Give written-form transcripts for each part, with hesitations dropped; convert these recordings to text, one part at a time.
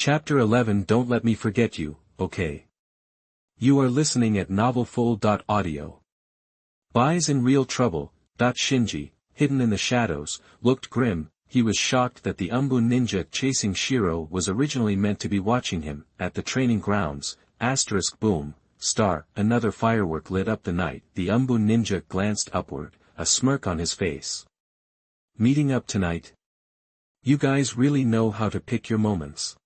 Chapter 11 Don't Let Me Forget You, okay. You are listening at novelfull.audio. Bai's in real trouble. Shinji, hidden in the shadows, looked grim. He was shocked that the Umbu ninja chasing Shiro was originally meant to be watching him. At the training grounds, boom, star, another firework lit up the night. The Umbu ninja glanced upward, a smirk on his face. Meeting up tonight? You guys really know how to pick your moments.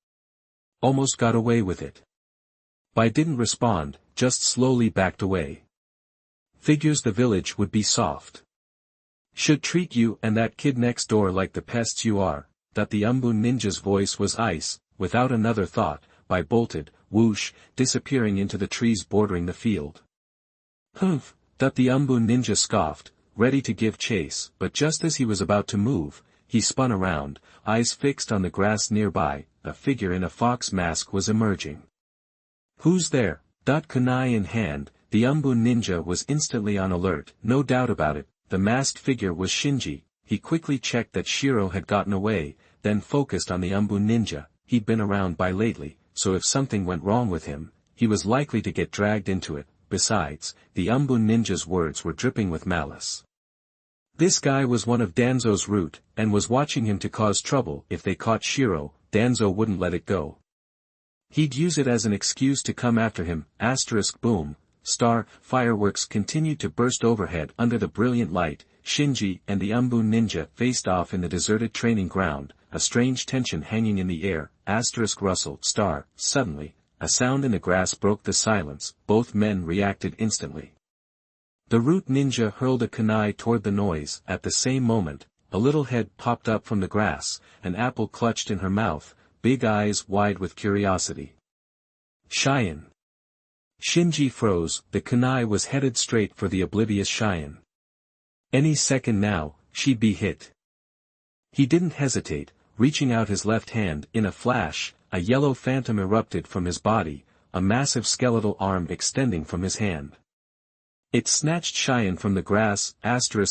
Almost got away with it. Bai didn't respond, just slowly backed away. Figures the village would be soft. Should treat you and that kid next door like the pests you are. That the Umbu ninja's voice was ice. Without another thought, Bai bolted, whoosh, disappearing into the trees bordering the field. Humph, that the Umbu ninja scoffed, ready to give chase, but just as he was about to move, he spun around, eyes fixed on the grass nearby. A figure in a fox mask was emerging. Who's there? Kunai in hand, the Umbu ninja was instantly on alert. No doubt about it, the masked figure was Shinji. He quickly checked that Shiro had gotten away, then focused on the Umbu ninja. He'd been around Bai lately, so if something went wrong with him, he was likely to get dragged into it. Besides, the Umbu ninja's words were dripping with malice. This guy was one of Danzo's route, and was watching him to cause trouble. If they caught Shiro, Danzo wouldn't let it go. He'd use it as an excuse to come after him. Boom, star, fireworks continued to burst overhead under the brilliant light. Shinji and the Umbu ninja faced off in the deserted training ground, a strange tension hanging in the air. Rustle, star, suddenly, a sound in the grass broke the silence. Both men reacted instantly. The root ninja hurled a kunai toward the noise. At the same moment, a little head popped up from the grass, an apple clutched in her mouth, big eyes wide with curiosity. Cheyenne. Shinji froze. The kunai was headed straight for the oblivious Cheyenne. Any second now, she'd be hit. He didn't hesitate, reaching out his left hand. In a flash, a yellow phantom erupted from his body, a massive skeletal arm extending from his hand. It snatched Cheyenne from the grass.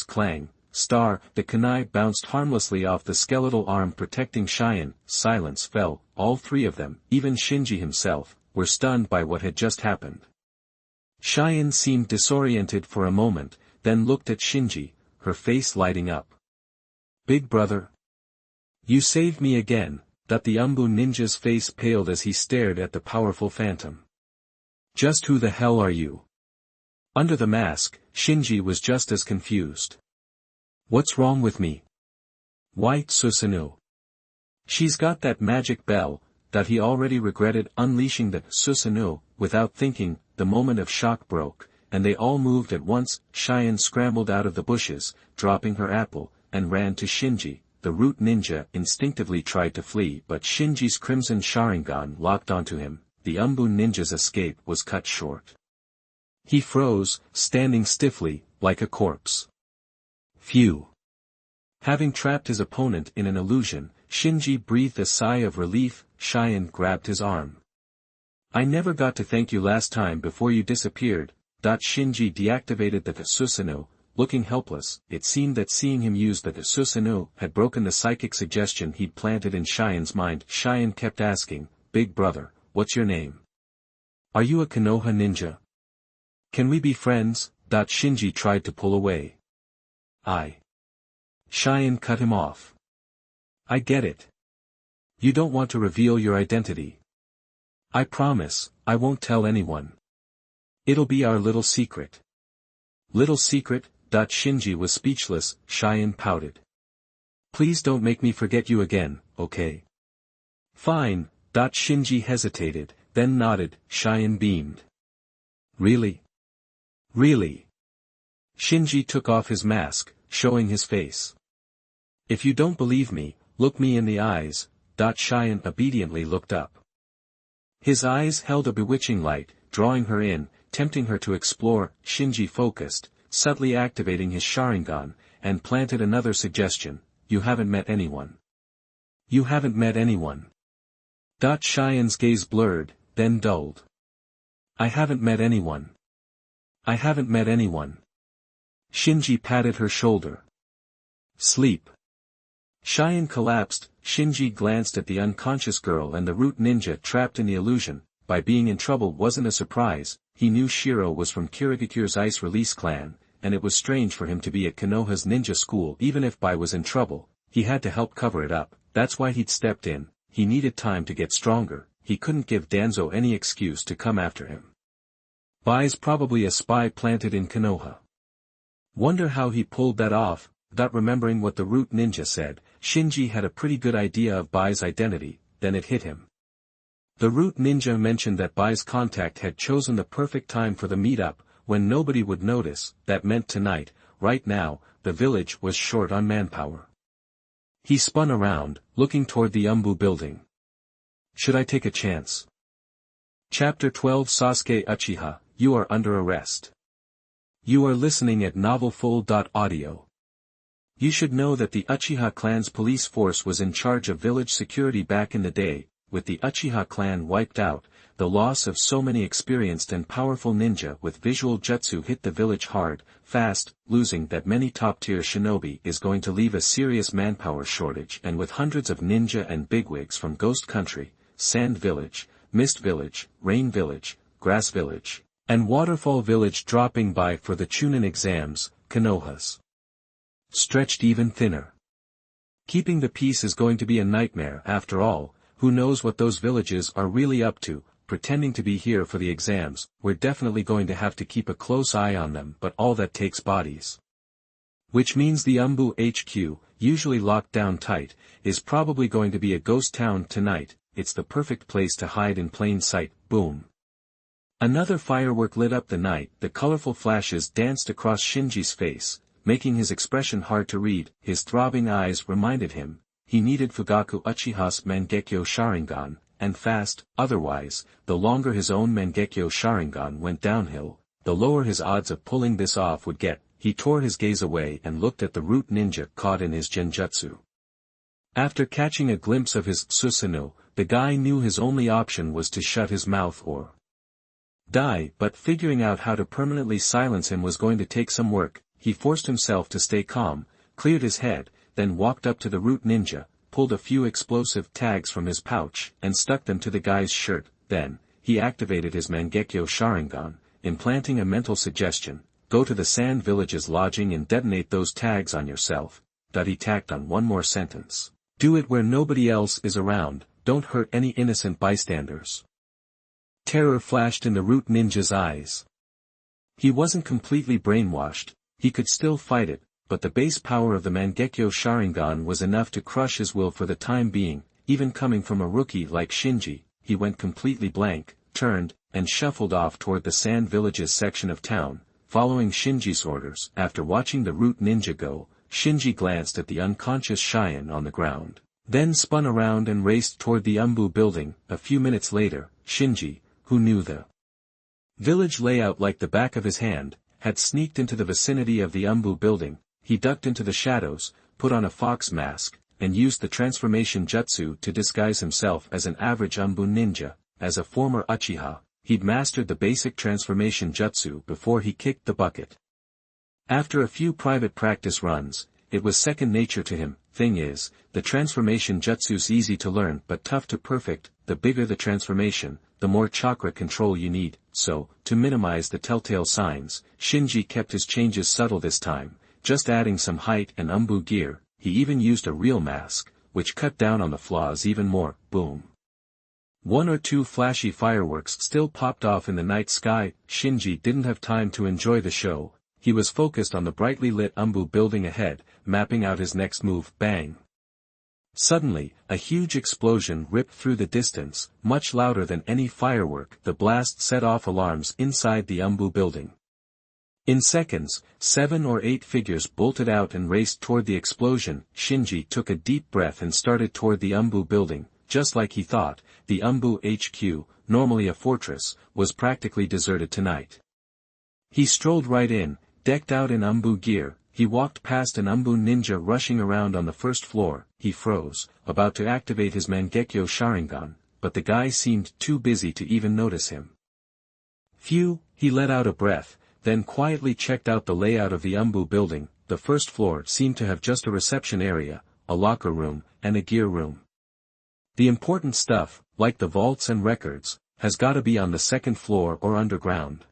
Clang, star, the kunai bounced harmlessly off the skeletal arm protecting Cheyenne. Silence fell. All three of them, even Shinji himself, were stunned by what had just happened. Cheyenne seemed disoriented for a moment, then looked at Shinji, her face lighting up. Big brother? You saved me again. That the Umbu ninja's face paled as he stared at the powerful phantom. Just who the hell are you? Under the mask, Shinji was just as confused. What's wrong with me? Why Susanoo? She's got that magic bell. That he already regretted unleashing the Susanoo. Without thinking, the moment of shock broke, and they all moved at once. Cheyenne scrambled out of the bushes, dropping her apple, and ran to Shinji. The root ninja instinctively tried to flee, but Shinji's crimson Sharingan locked onto him. The Umbu ninja's escape was cut short. He froze, standing stiffly, like a corpse. Phew. Having trapped his opponent in an illusion, Shinji breathed a sigh of relief. Cheyenne grabbed his arm. I never got to thank you last time before you disappeared. Shinji deactivated the Susanoo, looking helpless. It seemed that seeing him use the Susanoo had broken the psychic suggestion he'd planted in Cheyenne's mind. Cheyenne kept asking, Big brother, what's your name? Are you a Konoha ninja? Can we be friends? Shinji tried to pull away. Cheyenne cut him off. I get it. You don't want to reveal your identity. I promise, I won't tell anyone. It'll be our little secret. Little secret? Shinji was speechless. Cheyenne pouted. Please don't make me forget you again, okay? Fine. Shinji hesitated, then nodded. Cheyenne beamed. Really? Really? Shinji took off his mask, showing his face. If you don't believe me, look me in the eyes. Cheyenne obediently looked up. His eyes held a bewitching light, drawing her in, tempting her to explore. Shinji focused, subtly activating his Sharingan, and planted another suggestion. You haven't met anyone. You haven't met anyone. Cheyenne's gaze blurred, then dulled. I haven't met anyone. I haven't met anyone. Shinji patted her shoulder. Sleep. Cheyenne collapsed, Shinji glanced at the unconscious girl and the root ninja trapped in the illusion. By being in trouble wasn't a surprise. He knew Shiro was from Kirigakura's Ice Release clan, and it was strange for him to be at Konoha's ninja school. Even if Bai was in trouble, he had to help cover it up. That's why he'd stepped in. He needed time to get stronger. He couldn't give Danzo any excuse to come after him. Bai's probably a spy planted in Konoha. Wonder how he pulled that off. Without remembering what the root ninja said, Shinji had a pretty good idea of Bai's identity. Then it hit him. The root ninja mentioned that Bai's contact had chosen the perfect time for the meetup, when nobody would notice. That meant tonight. Right now, the village was short on manpower. He spun around, looking toward the Umbu building. Should I take a chance? Chapter 12 Sasuke Uchiha, you are under arrest. You are listening at novelfull.audio. You should know that the Uchiha clan's police force was in charge of village security back in the day. With the Uchiha clan wiped out, the loss of so many experienced and powerful ninja with visual jutsu hit the village hard, fast. Losing that many top-tier shinobi is going to leave a serious manpower shortage, and with hundreds of ninja and bigwigs from Ghost Country, Sand Village, Mist Village, Rain Village, Grass Village, and Waterfall Village dropping by for the Chunin exams, Konoha's stretched even thinner. Keeping the peace is going to be a nightmare. After all, who knows what those villages are really up to, pretending to be here for the exams. We're definitely going to have to keep a close eye on them, but all that takes bodies. Which means the Umbu HQ, usually locked down tight, is probably going to be a ghost town tonight. It's the perfect place to hide in plain sight. Boom. Another firework lit up the night. The colorful flashes danced across Shinji's face, making his expression hard to read. His throbbing eyes reminded him he needed Fugaku Uchiha's Mangekyo Sharingan, and fast. Otherwise, the longer his own Mangekyo Sharingan went downhill, the lower his odds of pulling this off would get. He tore his gaze away and looked at the root ninja caught in his genjutsu. After catching a glimpse of his Susanoo, the guy knew his only option was to shut his mouth or die, but figuring out how to permanently silence him was going to take some work. He forced himself to stay calm, cleared his head, then walked up to the root ninja, pulled a few explosive tags from his pouch, and stuck them to the guy's shirt. Then, he activated his Mangekyo Sharingan, implanting a mental suggestion: go to the Sand Village's lodging and detonate those tags on yourself. He tacked on one more sentence. Do it where nobody else is around, don't hurt any innocent bystanders. Terror flashed in the root ninja's eyes. He wasn't completely brainwashed, he could still fight it, but the base power of the Mangekyo Sharingan was enough to crush his will for the time being. Even coming from a rookie like Shinji, he went completely blank, turned, and shuffled off toward the Sand Village's section of town, following Shinji's orders. After watching the root ninja go, Shinji glanced at the unconscious Cheyenne on the ground, then spun around and raced toward the Umbu building. A few minutes later, Shinji, who knew the village layout like the back of his hand, had sneaked into the vicinity of the Umbu building. He ducked into the shadows, put on a fox mask, and used the transformation jutsu to disguise himself as an average Umbu ninja. As a former Uchiha, he'd mastered the basic transformation jutsu before he kicked the bucket. After a few private practice runs, it was second nature to him. Thing is, the transformation jutsu's easy to learn but tough to perfect. The bigger the transformation, the more chakra control you need. So, to minimize the telltale signs, Shinji kept his changes subtle this time, just adding some height and Umbu gear. He even used a real mask, which cut down on the flaws even more. Boom. One or two flashy fireworks still popped off in the night sky. Shinji didn't have time to enjoy the show. He was focused on the brightly lit Umbu building ahead, mapping out his next move. Bang. Suddenly, a huge explosion ripped through the distance, much louder than any firework. The blast set off alarms inside the Umbu building. In seconds, 7 or 8 figures bolted out and raced toward the explosion. Shinji took a deep breath and started toward the Umbu building. Just like he thought, the Umbu HQ, normally a fortress, was practically deserted tonight. He strolled right in, decked out in Umbu gear. He walked past an Umbu ninja rushing around on the first floor. He froze, about to activate his Mangekyo Sharingan, but the guy seemed too busy to even notice him. Phew, he let out a breath, then quietly checked out the layout of the Umbu building. The first floor seemed to have just a reception area, a locker room, and a gear room. The important stuff, like the vaults and records, has gotta be on the second floor or underground.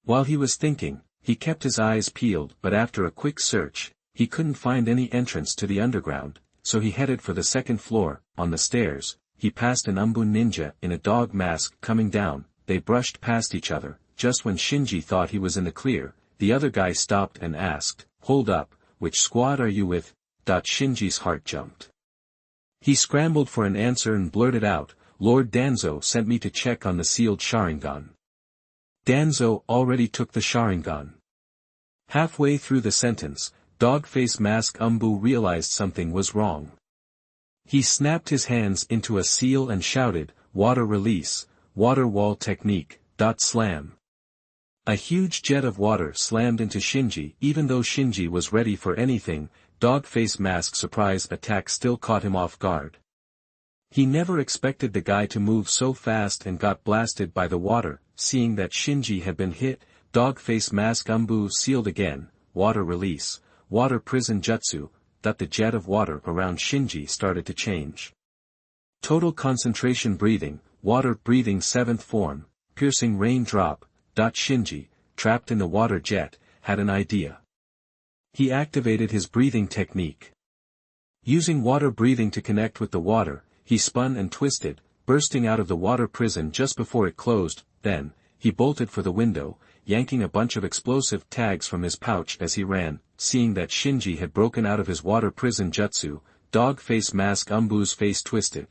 While he was thinking, he kept his eyes peeled, but after a quick search, he couldn't find any entrance to the underground, so he headed for the second floor. On the stairs, he passed an Umbu ninja in a dog mask coming down. They brushed past each other. Just when Shinji thought he was in the clear, the other guy stopped and asked, "Hold up, which squad are you with?" Shinji's heart jumped. He scrambled for an answer and blurted out, "Lord Danzo sent me to check on the sealed Sharingan." Danzo already took the Sharingan. Halfway through the sentence, Dogface Mask Umbu realized something was wrong. He snapped his hands into a seal and shouted, "Water release, water wall technique, slam." A huge jet of water slammed into Shinji. Even though Shinji was ready for anything, Dogface Mask's surprise attack still caught him off guard. He never expected the guy to move so fast and got blasted by the water. Seeing that Shinji had been hit, Dogface Mask Umbu sealed again, "Water release, water prison jutsu." The jet of water around Shinji started to change. Total concentration breathing, water breathing 7th form, piercing rain drop. Shinji, trapped in the water jet, had an idea. He activated his breathing technique. Using water breathing to connect with the water, he spun and twisted, bursting out of the water prison just before it closed. Then, he bolted for the window, yanking a bunch of explosive tags from his pouch as he ran. Seeing that Shinji had broken out of his water prison jutsu, Dogface Mask Umbu's face twisted.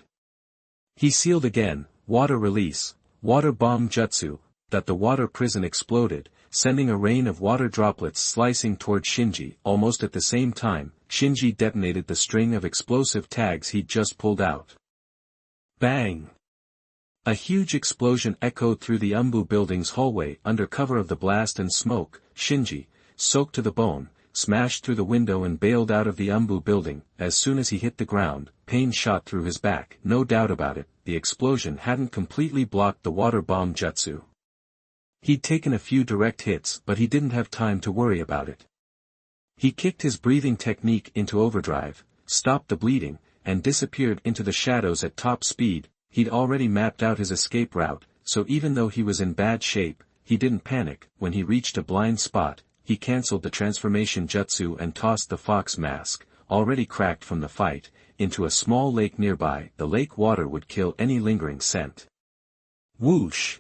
He sealed again, "Water release, water bomb jutsu." The water prison exploded, sending a rain of water droplets slicing toward Shinji. Almost at the same time, Shinji detonated the string of explosive tags he'd just pulled out. Bang! A huge explosion echoed through the Umbu building's hallway. Under cover of the blast and smoke, Shinji, soaked to the bone, smashed through the window and bailed out of the Umbu building. As soon as he hit the ground, pain shot through his back. No doubt about it, the explosion hadn't completely blocked the water bomb jutsu. He'd taken a few direct hits, but he didn't have time to worry about it. He kicked his breathing technique into overdrive, stopped the bleeding, and disappeared into the shadows at top speed. He'd already mapped out his escape route, so even though he was in bad shape, he didn't panic. When he reached a blind spot, he cancelled the transformation jutsu and tossed the fox mask, already cracked from the fight, into a small lake nearby. The lake water would kill any lingering scent. Whoosh!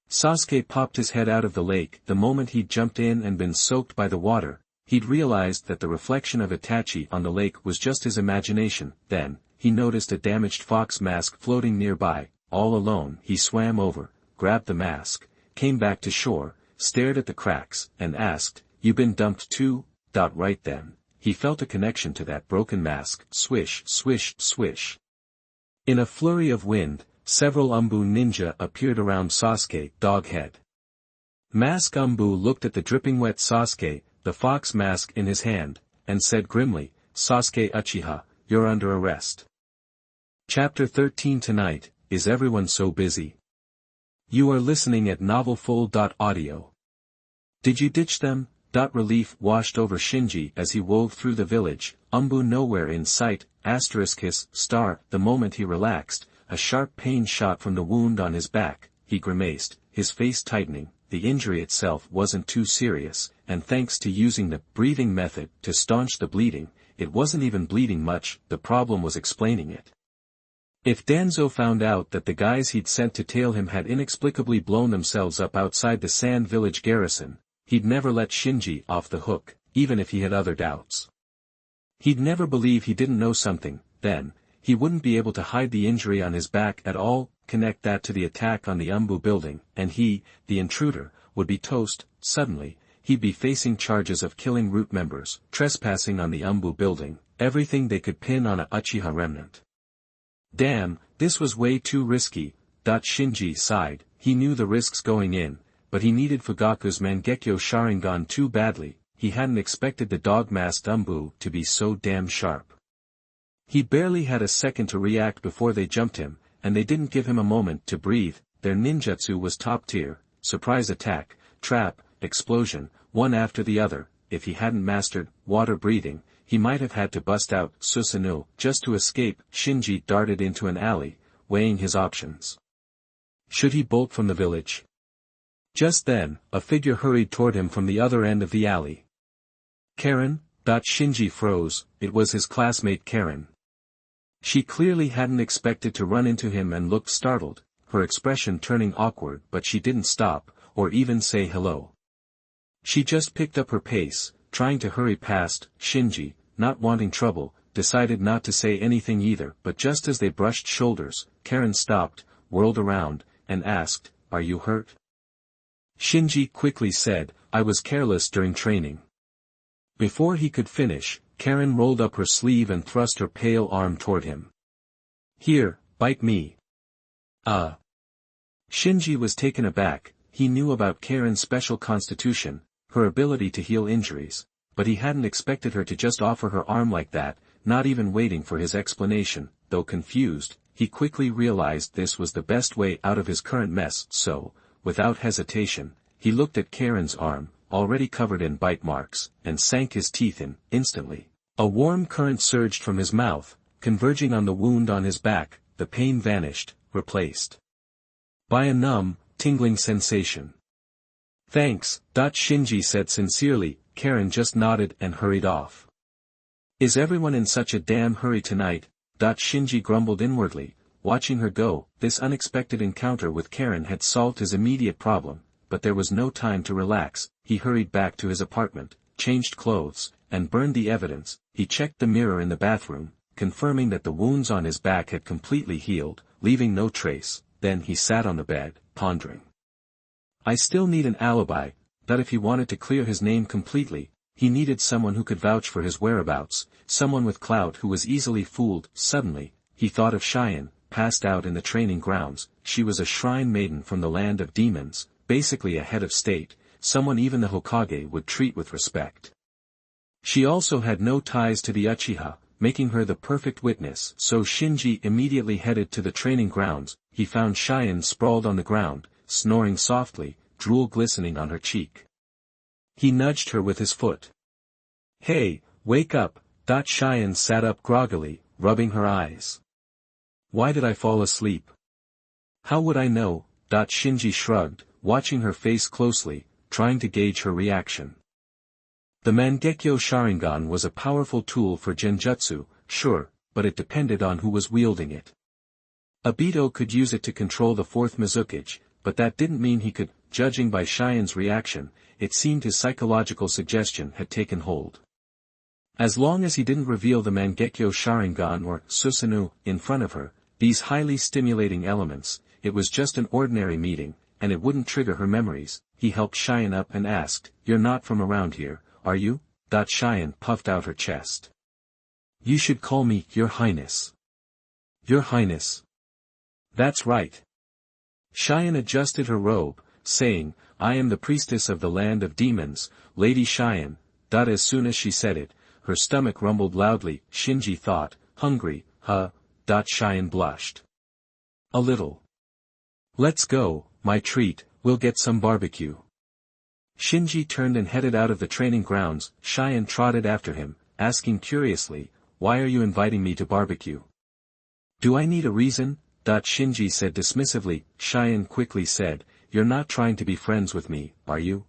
Sasuke popped his head out of the lake. The moment he'd jumped in and been soaked by the water, he'd realized that the reflection of Itachi on the lake was just his imagination. Then, he noticed a damaged fox mask floating nearby. All alone, he swam over, grabbed the mask, came back to shore, stared at the cracks, and asked, "You been dumped too?" Right then, he felt a connection to that broken mask. Swish, swish, swish. In a flurry of wind, several Umbu ninja appeared around Sasuke. Doghead Mask Umbu looked at the dripping wet Sasuke, the fox mask in his hand, and said grimly, "Sasuke Uchiha, you're under arrest." Chapter 13 Tonight, is everyone so busy? You are listening at novelfull.audio. Did you ditch them? Relief washed over Shinji as he wove through the village, Umbu nowhere in sight. Asteriskis, star. The moment he relaxed, a sharp pain shot from the wound on his back. He grimaced, his face tightening. The injury itself wasn't too serious, and thanks to using the breathing method to staunch the bleeding, it wasn't even bleeding much. The problem was explaining it. If Danzo found out that the guys he'd sent to tail him had inexplicably blown themselves up outside the Sand Village garrison, he'd never let Shinji off the hook, even if he had other doubts. He'd never believe he didn't know something. Then, he wouldn't be able to hide the injury on his back at all. Connect that to the attack on the Umbu building, and he, the intruder, would be toast. Suddenly, he'd be facing charges of killing root members, trespassing on the Umbu building, everything they could pin on a Uchiha remnant. Damn, this was way too risky. Shinji sighed. He knew the risks going in, but he needed Fugaku's Mangekyo Sharingan too badly. He hadn't expected the dog-masked Umbu to be so damn sharp. He barely had a second to react before they jumped him, and they didn't give him a moment to breathe. Their ninjutsu was top tier, surprise attack, trap, explosion, one after the other. If he hadn't mastered water breathing, he might have had to bust out Susanoo just to escape. Shinji darted into an alley, weighing his options. Should he bolt from the village? Just then, a figure hurried toward him from the other end of the alley. Karen? Shinji froze. It was his classmate Karen. She clearly hadn't expected to run into him and looked startled, her expression turning awkward, but she didn't stop, or even say hello. She just picked up her pace, trying to hurry past. Shinji, not wanting trouble, decided not to say anything either, but just as they brushed shoulders, Karen stopped, whirled around, and asked, "Are you hurt?" Shinji quickly said, "I was careless during training." Before he could finish, Karen rolled up her sleeve and thrust her pale arm toward him. "Here, bite me." Shinji was taken aback. He knew about Karen's special constitution, her ability to heal injuries, but he hadn't expected her to just offer her arm like that, not even waiting for his explanation. Though confused, he quickly realized this was the best way out of his current mess, so, without hesitation, he looked at Karen's arm, already covered in bite marks, and sank his teeth in. Instantly, a warm current surged from his mouth, converging on the wound on his back. The pain vanished, replaced by a numb, tingling sensation. "Thanks," Shinji said sincerely. Karen just nodded and hurried off. "Is everyone in such a damn hurry tonight?" Shinji grumbled inwardly, watching her go. This unexpected encounter with Karen had solved his immediate problem, but there was no time to relax. He hurried back to his apartment, changed clothes, and burned the evidence. He checked the mirror in the bathroom, confirming that the wounds on his back had completely healed, leaving no trace. Then he sat on the bed, pondering. I still need an alibi. That if he wanted to clear his name completely, he needed someone who could vouch for his whereabouts, someone with clout who was easily fooled. Suddenly, he thought of Cheyenne, passed out in the training grounds. She was a shrine maiden from the land of demons, basically a head of state, someone even the Hokage would treat with respect. She also had no ties to the Uchiha, making her the perfect witness. So Shinji immediately headed to the training grounds. He found Cheyenne sprawled on the ground, snoring softly, drool glistening on her cheek. He nudged her with his foot. "Hey, wake up!" Cheyenne sat up groggily, rubbing her eyes. "Why did I fall asleep?" "How would I know?" Shinji shrugged, watching her face closely, trying to gauge her reaction. The Mangekyo Sharingan was a powerful tool for genjutsu, sure, but it depended on who was wielding it. Obito could use it to control the fourth Mizukage, but that didn't mean he could. Judging by Cheyenne's reaction, it seemed his psychological suggestion had taken hold. As long as he didn't reveal the Mangekyo Sharingan or Susanoo in front of her, these highly stimulating elements, it was just an ordinary meeting, and it wouldn't trigger her memories. He helped Cheyenne up and asked, "You're not from around here, are you?" Cheyenne puffed out her chest. "You should call me Your Highness." "Your Highness." "That's right." Cheyenne adjusted her robe, saying, "I am the priestess of the land of demons, Lady Cheyenne." As soon as she said it, her stomach rumbled loudly. Shinji thought, "Hungry, huh?" Cheyenne blushed. "A little." "Let's go, my treat, we'll get some barbecue." Shinji turned and headed out of the training grounds. Cheyenne trotted after him, asking curiously, "Why are you inviting me to barbecue?" "Do I need a reason?" Shinji said dismissively. Cheyenne quickly said, "You're not trying to be friends with me, are you?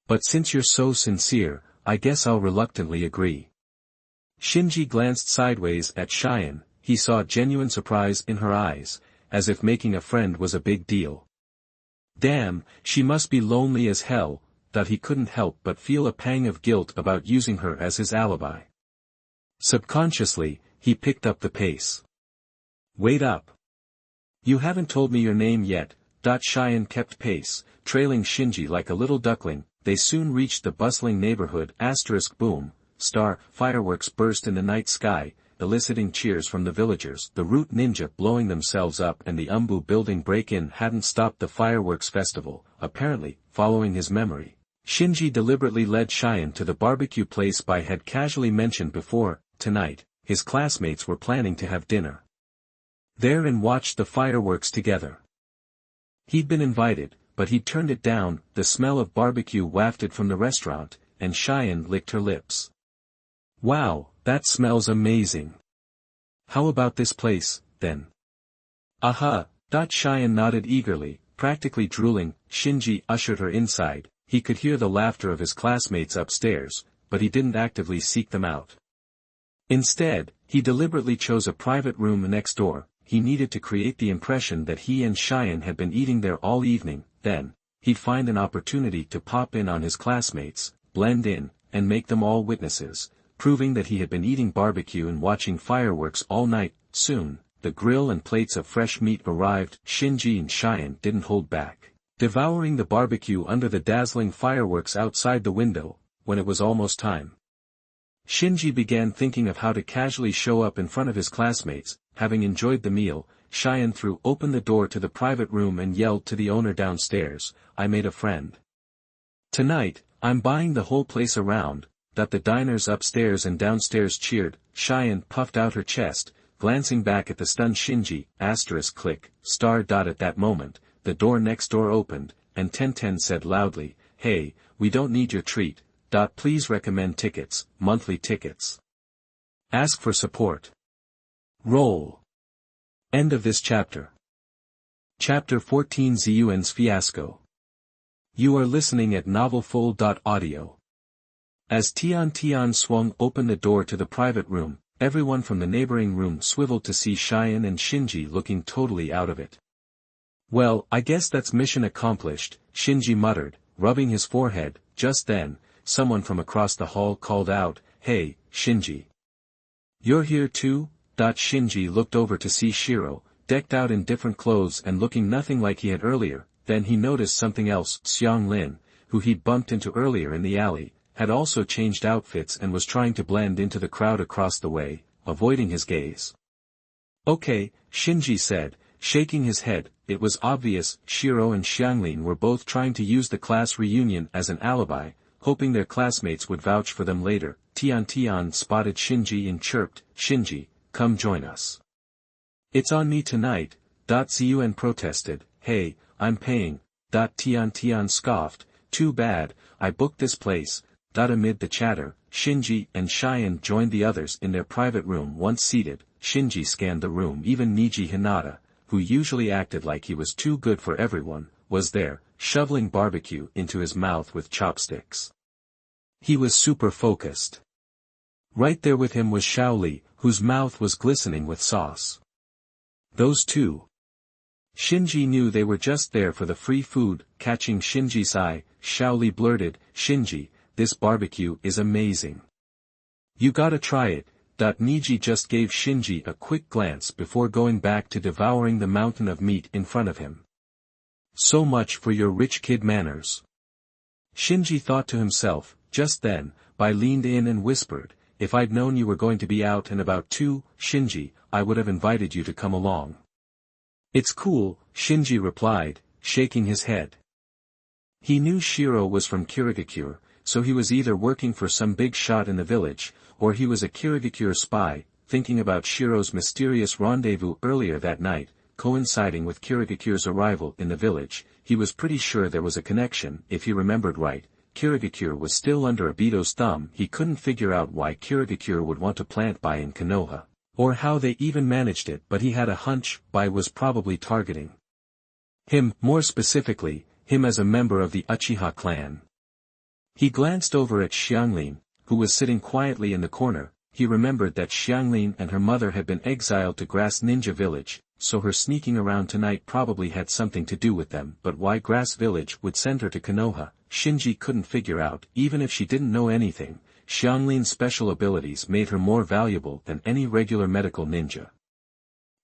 But since you're so sincere, I guess I'll reluctantly agree." Shinji glanced sideways at Cheyenne. He saw genuine surprise in her eyes, as if making a friend was a big deal. Damn, she must be lonely as hell. He couldn't help but feel a pang of guilt about using her as his alibi. Subconsciously, he picked up the pace. "Wait up. You haven't told me your name yet." Cheyenne kept pace, trailing Shinji like a little duckling. They soon reached the bustling neighborhood. Boom, star, fireworks burst in the night sky, eliciting cheers from the villagers. The Root Ninja blowing themselves up and the Umbu building break-in hadn't stopped the fireworks festival. Apparently, following his memory, Shinji deliberately led Cheyenne to the barbecue place had casually mentioned before. Tonight, his classmates were planning to have dinner there and watched the fireworks together. He'd been invited, but he'd turned it down. The smell of barbecue wafted from the restaurant, and Cheyenne licked her lips. Wow, that smells amazing. How about this place, then? Aha, Cheyenne nodded eagerly, practically drooling. Shinji ushered her inside. He could hear the laughter of his classmates upstairs, but he didn't actively seek them out. Instead, he deliberately chose a private room next door. He needed to create the impression that he and Cheyenne had been eating there all evening. Then, he'd find an opportunity to pop in on his classmates, blend in, and make them all witnesses, proving that he had been eating barbecue and watching fireworks all night. Soon, the grill and plates of fresh meat arrived. Shinji and Cheyenne didn't hold back, devouring the barbecue under the dazzling fireworks outside the window. When it was almost time, Shinji began thinking of how to casually show up in front of his classmates. Having enjoyed the meal, Cheyenne threw open the door to the private room and yelled to the owner downstairs, "I made a friend. Tonight, I'm buying the whole place around." The diners upstairs and downstairs cheered. Cheyenne puffed out her chest, glancing back at the stunned Shinji. Click, star. At that moment, the door next door opened, and Tenten said loudly, "Hey, we don't need your treat. Please recommend tickets, monthly tickets. Ask for support. Roll." End of this chapter. Chapter 14, Ziyuan's Fiasco. You are listening at novelfull.audio. As Tian swung open the door to the private room, everyone from the neighboring room swiveled to see Cheyenne and Shinji looking totally out of it. "Well, I guess that's mission accomplished," Shinji muttered, rubbing his forehead. Just then, someone from across the hall called out, "Hey, Shinji. You're here too?" Shinji looked over to see Shiro, decked out in different clothes and looking nothing like he had earlier. Then he noticed something else. Xianglin, who he'd bumped into earlier in the alley, had also changed outfits and was trying to blend into the crowd across the way, avoiding his gaze. "Okay," Shinji said, shaking his head. It was obvious Shiro and Xianglin were both trying to use the class reunion as an alibi, hoping their classmates would vouch for them later. Tian spotted Shinji and chirped, "Shinji, come join us." "It's on me tonight." Ziyuan protested. "Hey, I'm paying." Tian scoffed, "Too bad, I booked this place." Amid the chatter, Shinji and Cheyenne joined the others in their private room. Once seated, Shinji scanned the room. Even Niji Hinata, who usually acted like he was too good for everyone, was there, shoveling barbecue into his mouth with chopsticks. He was super focused. Right there with him was Shaoli, whose mouth was glistening with sauce. Those two. Shinji knew they were just there for the free food. Catching Shinji's eye, Shaoli blurted, "Shinji, this barbecue is amazing. You gotta try it." Niji just gave Shinji a quick glance before going back to devouring the mountain of meat in front of him. "So much for your rich kid manners." Shinji thought to himself. Just then, Bai leaned in and whispered, "If I'd known you were going to be out and about too, Shinji, I would have invited you to come along." "It's cool," Shinji replied, shaking his head. He knew Shiro was from Kirigakure, so he was either working for some big shot in the village, or he was a Kirigakure spy. Thinking about Shiro's mysterious rendezvous earlier that night, coinciding with Kirigakure's arrival in the village, he was pretty sure there was a connection. If he remembered right, Kirigakure was still under Obito's thumb. He couldn't figure out why Kirigakure would want to plant Bai in Konoha, or how they even managed it, but he had a hunch Bai was probably targeting him, more specifically, him as a member of the Uchiha clan. He glanced over at Xianglin, who was sitting quietly in the corner. He remembered that Xianglin and her mother had been exiled to Grass Ninja Village, so her sneaking around tonight probably had something to do with them. But why Grass Village would send her to Konoha, Shinji couldn't figure out. Even if she didn't know anything, Xianglin's special abilities made her more valuable than any regular medical ninja.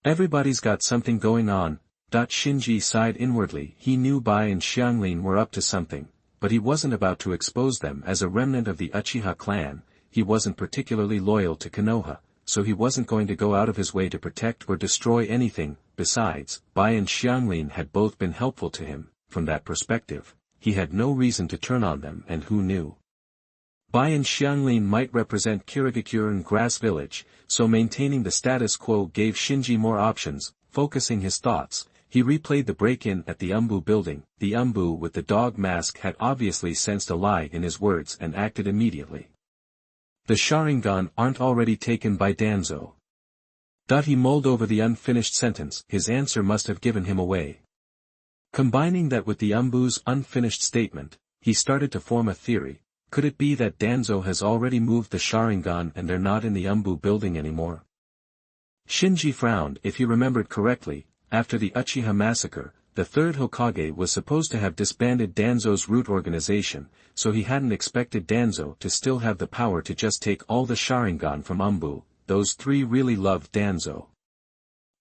"Everybody's got something going on." Shinji sighed inwardly. He knew Bai and Xianglin were up to something, but he wasn't about to expose them. As a remnant of the Uchiha clan, he wasn't particularly loyal to Konoha, so he wasn't going to go out of his way to protect or destroy anything. Besides, Bai and Xianglin had both been helpful to him. From that perspective, he had no reason to turn on them. And who knew? Bai and Xianglin might represent Kirigakure and Grass Village, so maintaining the status quo gave Shinji more options. Focusing his thoughts, he replayed the break-in at the Umbu building. The Umbu with the dog mask had obviously sensed a lie in his words and acted immediately. The Sharingan aren't already taken by Danzo. He mulled over the unfinished sentence. His answer must have given him away. Combining that with the Umbu's unfinished statement, he started to form a theory. Could it be that Danzo has already moved the Sharingan and they're not in the Umbu building anymore? Shinji frowned. If he remembered correctly, after the Uchiha massacre, the third Hokage was supposed to have disbanded Danzo's root organization, so he hadn't expected Danzo to still have the power to just take all the Sharingan from Umbu. Those three really loved Danzo.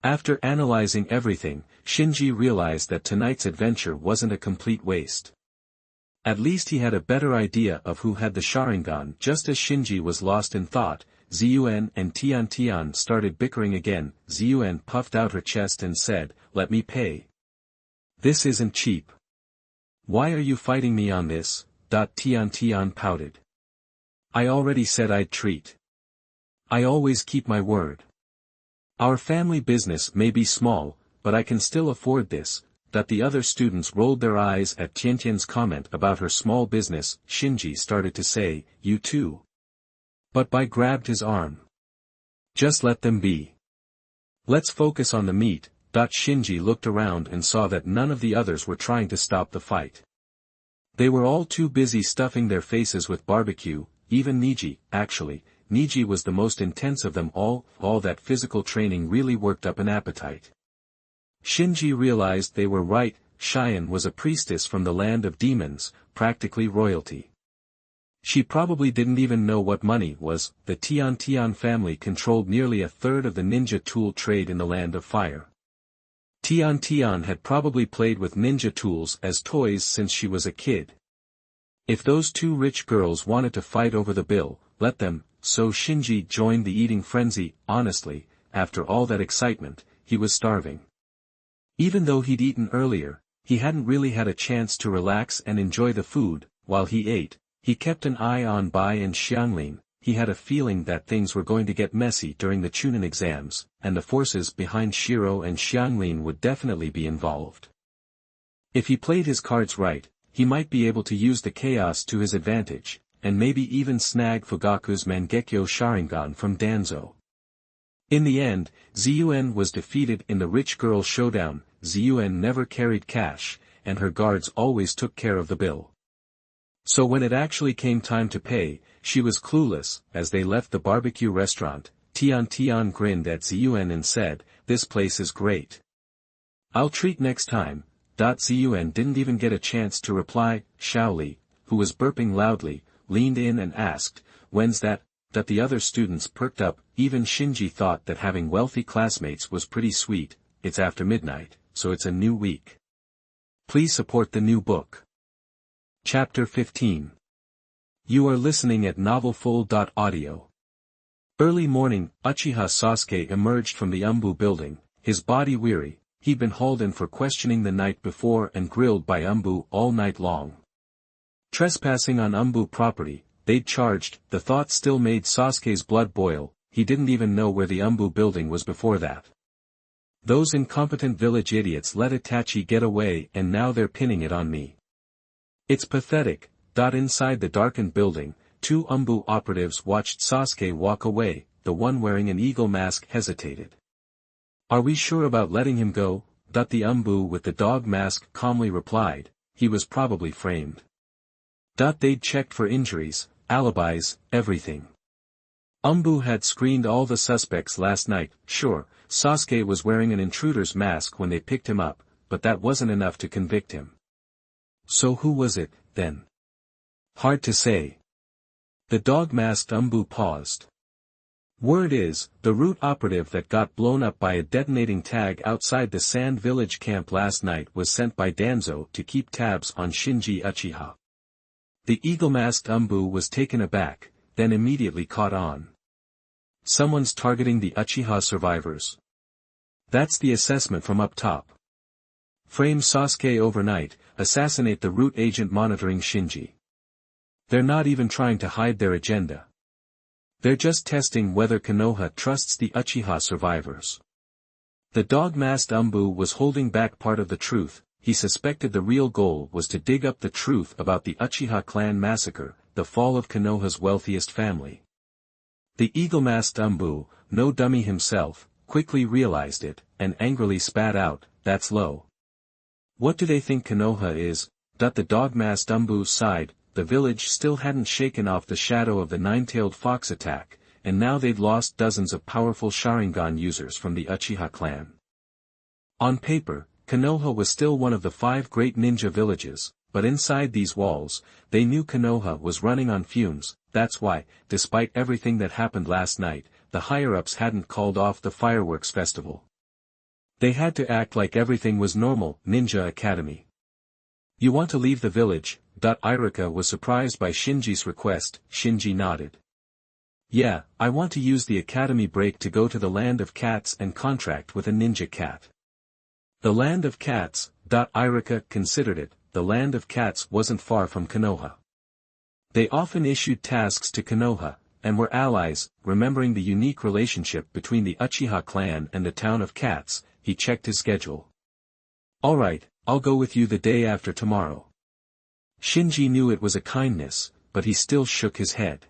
After analyzing everything, Shinji realized that tonight's adventure wasn't a complete waste. At least he had a better idea of who had the Sharingan. Just as Shinji was lost in thought, Ziyuan and Tian started bickering again. Ziyuan puffed out her chest and said, "Let me pay. This isn't cheap." "Why are you fighting me on this?" Tian pouted. "I already said I'd treat. I always keep my word. Our family business may be small, but I can still afford this." The other students rolled their eyes at Tian's comment about her small business. Shinji started to say, "You too." But Bai grabbed his arm. "Just let them be. Let's focus on the meat." Shinji looked around and saw that none of the others were trying to stop the fight. They were all too busy stuffing their faces with barbecue. Even Niji, actually, Niji was the most intense of them all. All that physical training really worked up an appetite. Shinji realized they were right. Cheyenne was a priestess from the land of demons, practically royalty. She probably didn't even know what money was. The Tian family controlled nearly a third of the ninja tool trade in the land of fire. Tian had probably played with ninja tools as toys since she was a kid. If those two rich girls wanted to fight over the bill, let them. So Shinji joined the eating frenzy. Honestly, after all that excitement, he was starving. Even though he'd eaten earlier, he hadn't really had a chance to relax and enjoy the food. While he ate, he kept an eye on Bai and Xianglin. He had a feeling that things were going to get messy during the Chunin exams, and the forces behind Shiro and Xianglin would definitely be involved. If he played his cards right, he might be able to use the chaos to his advantage, and maybe even snag Fugaku's Mangekyo Sharingan from Danzo. In the end, Ziyuan was defeated in the rich girl showdown. Ziyuan never carried cash, and her guards always took care of the bill. So when it actually came time to pay, she was clueless. As they left the barbecue restaurant, Tian grinned at Ziyuan and said, "This place is great. I'll treat next time." Ziyuan didn't even get a chance to reply. Shaoli, who was burping loudly, leaned in and asked, "When's that?" The other students perked up. Even Shinji thought that having wealthy classmates was pretty sweet. "It's after midnight, so it's a new week. Please support the new book." Chapter 15. You are listening at novelfull.audio. Early morning, Uchiha Sasuke emerged from the Umbu building, his body weary. He'd been hauled in for questioning the night before and grilled by Umbu all night long. Trespassing on Umbu property, they'd charged. The thought still made Sasuke's blood boil. He didn't even know where the Umbu building was before that. Those incompetent village idiots let Itachi get away and now they're pinning it on me. It's pathetic. Inside the darkened building, two Umbu operatives watched Sasuke walk away. The one wearing an eagle mask hesitated. "Are we sure about letting him go?" The Umbu with the dog mask calmly replied, "He was probably framed." They'd checked for injuries, alibis, everything. Umbu had screened all the suspects last night. Sure, Sasuke was wearing an intruder's mask when they picked him up, but that wasn't enough to convict him. So who was it, then? Hard to say. The dog-masked Umbu paused. Word is, the root operative that got blown up by a detonating tag outside the Sand Village camp last night was sent by Danzo to keep tabs on Shinji Uchiha. The eagle-masked Umbu was taken aback, then immediately caught on. Someone's targeting the Uchiha survivors. That's the assessment from up top. Frame Sasuke overnight, assassinate the root agent monitoring Shinji. They're not even trying to hide their agenda. They're just testing whether Konoha trusts the Uchiha survivors. The dog-masked Umbu was holding back part of the truth. He suspected the real goal was to dig up the truth about the Uchiha clan massacre, the fall of Konoha's wealthiest family. The eagle-masked Umbu, no dummy himself, quickly realized it, and angrily spat out, "That's low. What do they think Konoha is?" The dog-masked Umbu sighed. The village still hadn't shaken off the shadow of the nine-tailed fox attack, and now they'd lost dozens of powerful Sharingan users from the Uchiha clan. On paper, Konoha was still one of the 5 great ninja villages, but inside these walls, they knew Konoha was running on fumes. That's why, despite everything that happened last night, the higher-ups hadn't called off the fireworks festival. They had to act like everything was normal. Ninja Academy. "You want to leave the village?" Iruka was surprised by Shinji's request. Shinji nodded. "Yeah, I want to use the academy break to go to the Land of Cats and contract with a ninja cat." The Land of Cats, Iruka considered it. The Land of Cats wasn't far from Konoha. They often issued tasks to Konoha, and were allies. Remembering the unique relationship between the Uchiha clan and the town of Cats, he checked his schedule. "Alright, I'll go with you the day after tomorrow." Shinji knew it was a kindness, but he still shook his head.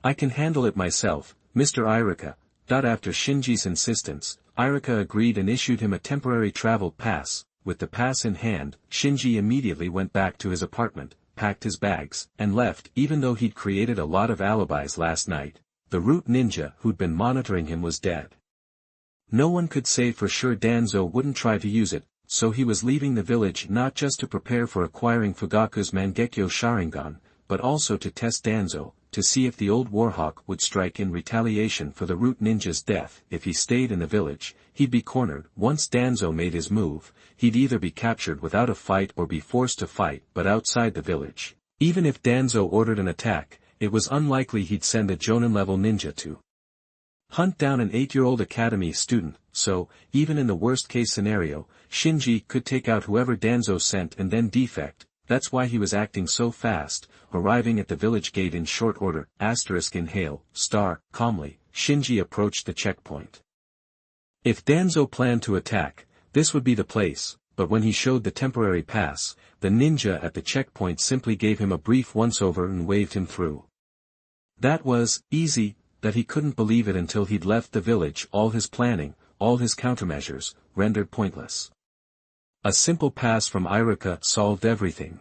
"I can handle it myself, Mr. Iruka." After Shinji's insistence, Iruka agreed and issued him a temporary travel pass. With the pass in hand, Shinji immediately went back to his apartment, packed his bags, and left. Even though he'd created a lot of alibis last night, the root ninja who'd been monitoring him was dead. No one could say for sure Danzo wouldn't try to use it, so he was leaving the village not just to prepare for acquiring Fugaku's Mangekyo Sharingan, but also to test Danzo, to see if the old Warhawk would strike in retaliation for the root ninja's death. If he stayed in the village, he'd be cornered. Once Danzo made his move, he'd either be captured without a fight or be forced to fight. But outside the village, even if Danzo ordered an attack, it was unlikely he'd send a Jonin-level ninja to hunt down an 8-year-old academy student. So, even in the worst-case scenario, Shinji could take out whoever Danzo sent and then defect. That's why he was acting so fast, arriving at the village gate in short order. Inhale, calmly, Shinji approached the checkpoint. If Danzo planned to attack, this would be the place, but when he showed the temporary pass, the ninja at the checkpoint simply gave him a brief once-over and waved him through. That was easy. That he couldn't believe it until he'd left the village. All his planning, all his countermeasures, rendered pointless. A simple pass from Iruka solved everything.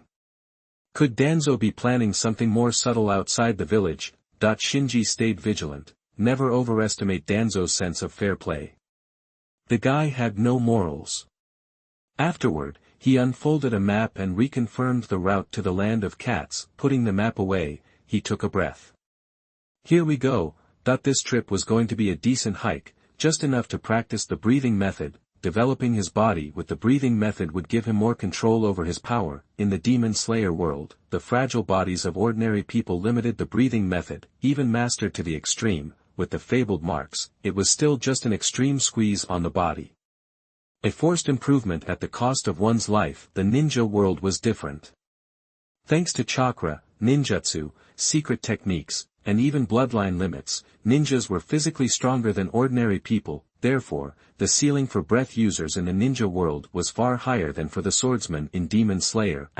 Could Danzo be planning something more subtle outside the village? Shinji stayed vigilant. Never overestimate Danzo's sense of fair play. The guy had no morals. Afterward, he unfolded a map and reconfirmed the route to the Land of Cats. Putting the map away, he took a breath. Here we go. This trip was going to be a decent hike, just enough to practice the breathing method. Developing his body with the breathing method would give him more control over his power. In the Demon Slayer world, the fragile bodies of ordinary people limited the breathing method. Even mastered to the extreme, with the fabled marks, it was still just an extreme squeeze on the body. A forced improvement at the cost of one's life. The ninja world was different. Thanks to chakra, ninjutsu, secret techniques, and even bloodline limits, ninjas were physically stronger than ordinary people. Therefore, the ceiling for breath users in the ninja world was far higher than for the swordsman in Demon Slayer.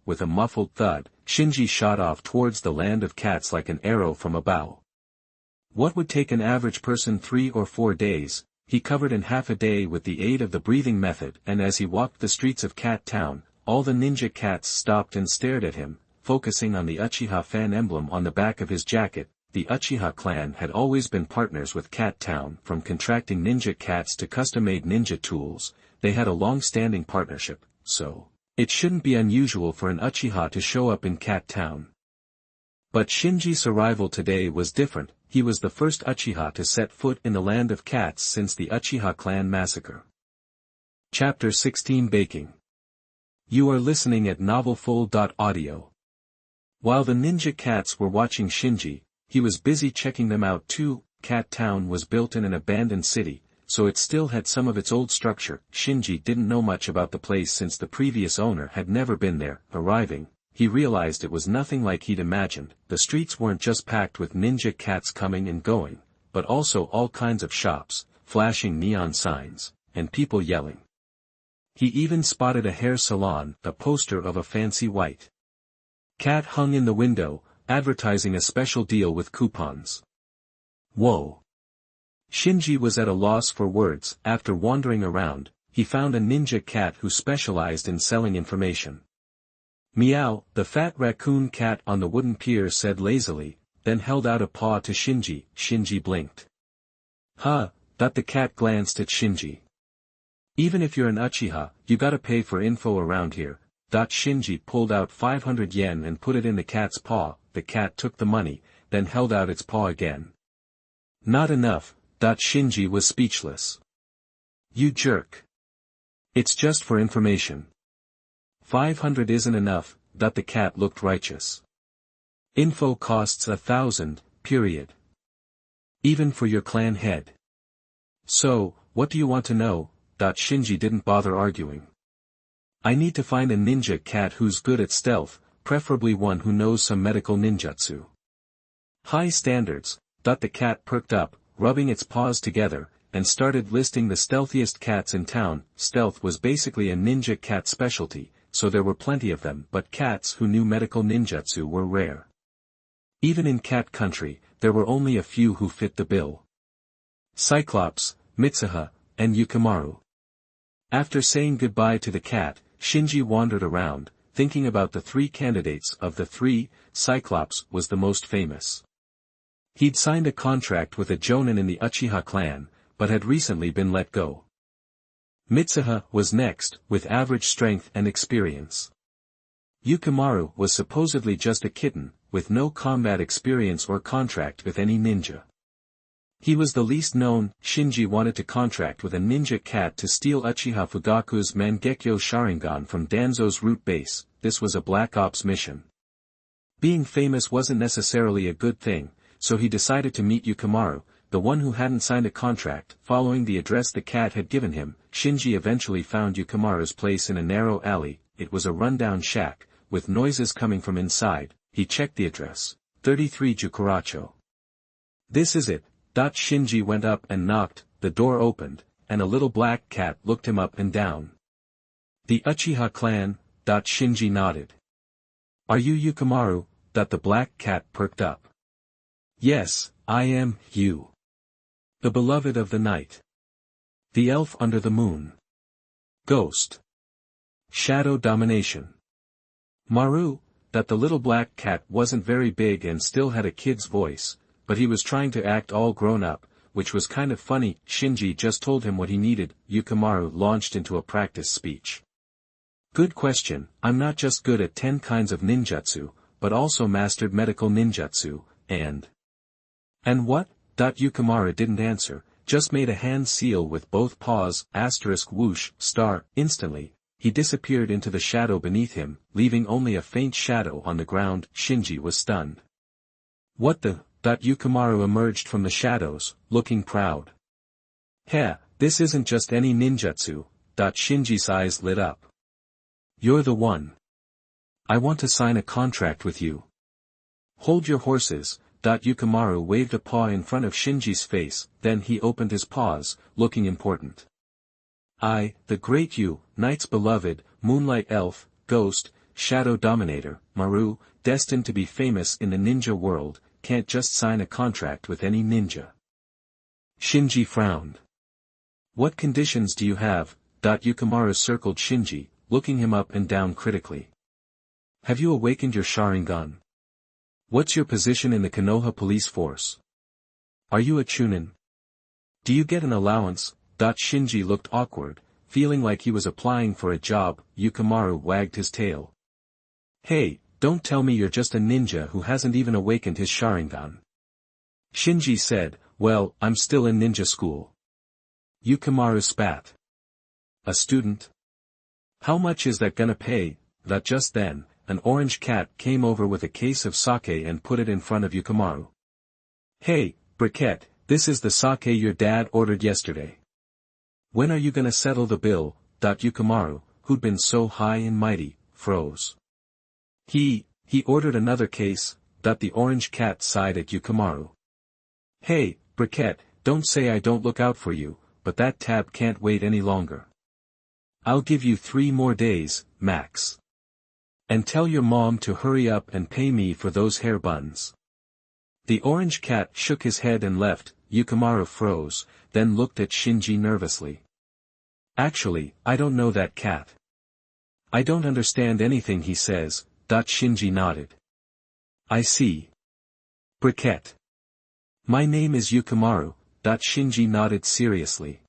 With a muffled thud, Shinji shot off towards the Land of Cats like an arrow from a bow. What would take an average person 3 or 4 days, he covered in half a day with the aid of the breathing method. And as he walked the streets of Cat Town, all the ninja cats stopped and stared at him, focusing on the Uchiha fan emblem on the back of his jacket. The Uchiha clan had always been partners with Cat Town. From contracting ninja cats to custom-made ninja tools, they had a long-standing partnership, so it shouldn't be unusual for an Uchiha to show up in Cat Town. But Shinji's arrival today was different. He was the first Uchiha to set foot in the Land of Cats since the Uchiha clan massacre. Chapter 16 Baking. You are listening at novelfull.audio. While the ninja cats were watching Shinji, he was busy checking them out too. Cat Town was built in an abandoned city, so it still had some of its old structure. Shinji didn't know much about the place since the previous owner had never been there. Arriving, he realized it was nothing like he'd imagined. The streets weren't just packed with ninja cats coming and going, but also all kinds of shops, flashing neon signs, and people yelling. He even spotted a hair salon, a poster of a fancy white cat hung in the window. advertising a special deal with coupons. Whoa. Shinji was at a loss for words. After wandering around, he found a ninja cat who specialized in selling information. Meow, the fat raccoon cat on the wooden pier said lazily, then held out a paw to Shinji. Shinji blinked. Huh, that the cat glanced at Shinji. Even if you're an Uchiha, you gotta pay for info around here. Shinji pulled out 500 yen and put it in the cat's paw. The cat took the money, then held out its paw again. Not enough. Shinji was speechless. You jerk. It's just for information. 500 isn't enough. The cat looked righteous. Info costs 1,000, period. Even for your clan head. So, what do you want to know? Shinji didn't bother arguing. I need to find a ninja cat who's good at stealth, preferably one who knows some medical ninjutsu. High standards. The cat perked up, rubbing its paws together, and started listing the stealthiest cats in town. Stealth was basically a ninja cat specialty, so there were plenty of them, but cats who knew medical ninjutsu were rare. Even in cat country, there were only a few who fit the bill. Cyclops, Mitsuha, and Yukimaru. After saying goodbye to the cat, Shinji wandered around, thinking about the three candidates. Of the three, Cyclops was the most famous. He'd signed a contract with a jonin in the Uchiha clan, but had recently been let go. Mitsuha was next, with average strength and experience. Yukimaru was supposedly just a kitten, with no combat experience or contract with any ninja. He was the least known. Shinji wanted to contract with a ninja cat to steal Uchiha Fugaku's Mangekyo Sharingan from Danzo's root base. This was a Black Ops mission. Being famous wasn't necessarily a good thing, so he decided to meet Yukimaru, the one who hadn't signed a contract. Following the address the cat had given him, Shinji eventually found Yukimaru's place in a narrow alley. It was a rundown shack, with noises coming from inside. He checked the address. 33 Jukuracho. This is it. Shinji went up and knocked. The door opened, and a little black cat looked him up and down. The Uchiha clan. Shinji nodded. Are you Yukimaru? The black cat perked up. Yes, I am. You. The beloved of the night. The elf under the moon. Ghost. Shadow domination. Maru. The little black cat wasn't very big and still had a kid's voice, but he was trying to act all grown up, which was kind of funny. Shinji just told him what he needed. Yukimaru launched into a practice speech. Good question. I'm not just good at 10 kinds of ninjutsu, but also mastered medical ninjutsu, and what? Yukimaru didn't answer, just made a hand seal with both paws, whoosh, star. Instantly, he disappeared into the shadow beneath him, leaving only a faint shadow on the ground. Shinji was stunned. What the? Yukimaru emerged from the shadows, looking proud. Heh, this isn't just any ninjutsu. Shinji's eyes lit up. You're the one. I want to sign a contract with you. Hold your horses. Yukimaru waved a paw in front of Shinji's face, then he opened his paws, looking important. I, the great you, Knight's beloved, Moonlight Elf, Ghost, Shadow Dominator, Maru, destined to be famous in the ninja world, can't just sign a contract with any ninja. Shinji frowned. What conditions do you have? Yukimaru circled Shinji, looking him up and down critically. Have you awakened your Sharingan? What's your position in the Konoha police force? Are you a chunin? Do you get an allowance? Shinji looked awkward, feeling like he was applying for a job. Yukimaru wagged his tail. Hey, don't tell me you're just a ninja who hasn't even awakened his Sharingan. Shinji said, well, I'm still in ninja school. Yukimaru spat. A student? How much is that gonna pay? Just then, an orange cat came over with a case of sake and put it in front of Yukimaru. Hey, Briquette, this is the sake your dad ordered yesterday. When are you gonna settle the bill? Yukimaru, who'd been so high and mighty, froze. He ordered another case. The orange cat sighed at Yukimaru. Hey, Briquette, don't say I don't look out for you, but that tab can't wait any longer. I'll give you 3 more days, max. And tell your mom to hurry up and pay me for those hair buns. The orange cat shook his head and left. Yukimaru froze, then looked at Shinji nervously. Actually, I don't know that cat. I don't understand anything he says. Shinji nodded. I see. Briquette. My name is Yukimaru. Shinji nodded seriously.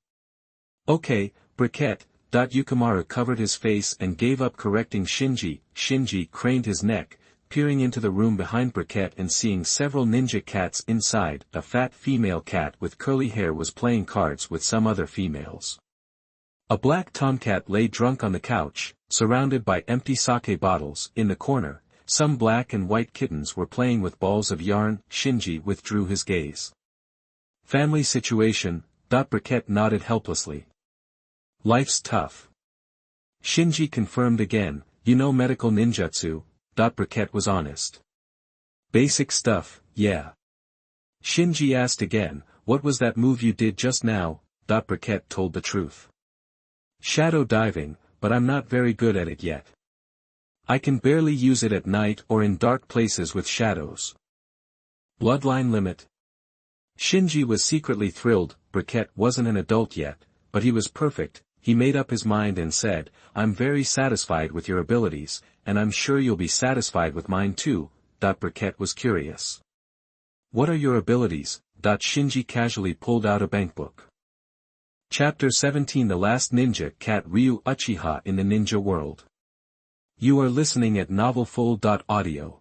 Okay, Briquette. Yukimaru covered his face and gave up correcting Shinji. Shinji craned his neck, peering into the room behind Briquette and seeing several ninja cats inside. A fat female cat with curly hair was playing cards with some other females. A black tomcat lay drunk on the couch, surrounded by empty sake bottles. In the corner, some black and white kittens were playing with balls of yarn. Shinji withdrew his gaze. Family situation. Briquette nodded helplessly. Life's tough. Shinji confirmed again. You know medical ninjutsu. Briquette was honest. Basic stuff, yeah. Shinji asked again, what was that move you did just now? Briquette told the truth. Shadow diving, but I'm not very good at it yet. I can barely use it at night or in dark places with shadows. Bloodline limit. Shinji was secretly thrilled. Briquette wasn't an adult yet, but he was perfect. He made up his mind and said, I'm very satisfied with your abilities, and I'm sure you'll be satisfied with mine too. Briquette was curious. What are your abilities? Shinji casually pulled out a bankbook. Chapter 17 The Last Ninja Cat Ryu Uchiha in the Ninja World. You are listening at novelfull.audio.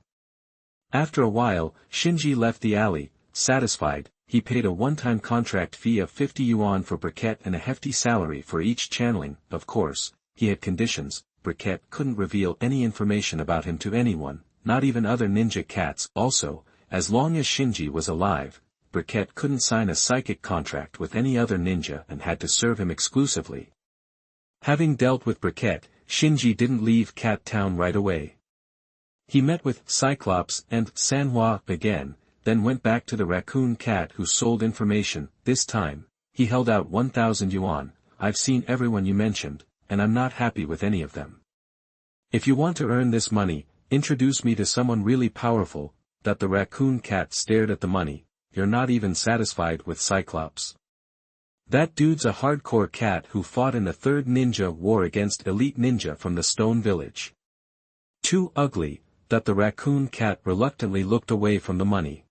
After a while, Shinji left the alley. Satisfied, he paid a one-time contract fee of 50 yuan for Briquette and a hefty salary for each channeling. Of course, he had conditions. Briquette couldn't reveal any information about him to anyone, not even other ninja cats. Also, as long as Shinji was alive, Briquette couldn't sign a psychic contract with any other ninja and had to serve him exclusively. Having dealt with Briquette, Shinji didn't leave Cat Town right away. He met with Cyclops and Sanhua again, then went back to the raccoon cat who sold information. This time, he held out 1,000 yuan. I've seen everyone you mentioned, and I'm not happy with any of them. If you want to earn this money, introduce me to someone really powerful. The raccoon cat stared at the money. You're not even satisfied with Cyclops. That dude's a hardcore cat who fought in the Third Ninja War against elite ninja from the Stone Village. Too ugly. The raccoon cat reluctantly looked away from the money.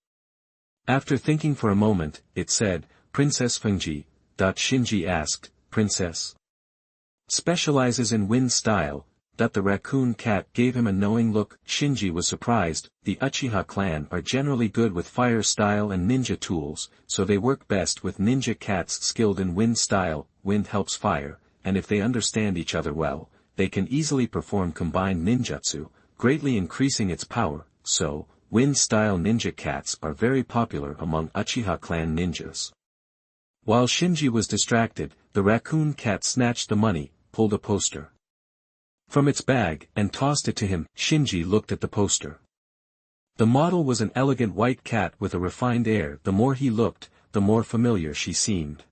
After thinking for a moment, it said, Princess Fengji. Shinji asked, Princess? Specializes in wind style. The raccoon cat gave him a knowing look. Shinji was surprised. The Uchiha clan are generally good with fire style and ninja tools, so they work best with ninja cats skilled in wind style. Wind helps fire, and if they understand each other well, they can easily perform combined ninjutsu, greatly increasing its power. So, wind-style ninja cats are very popular among Uchiha clan ninjas. While Shinji was distracted, the raccoon cat snatched the money, pulled a poster from its bag, and tossed it to him. Shinji looked at the poster. The model was an elegant white cat with a refined air. The more he looked, the more familiar she seemed.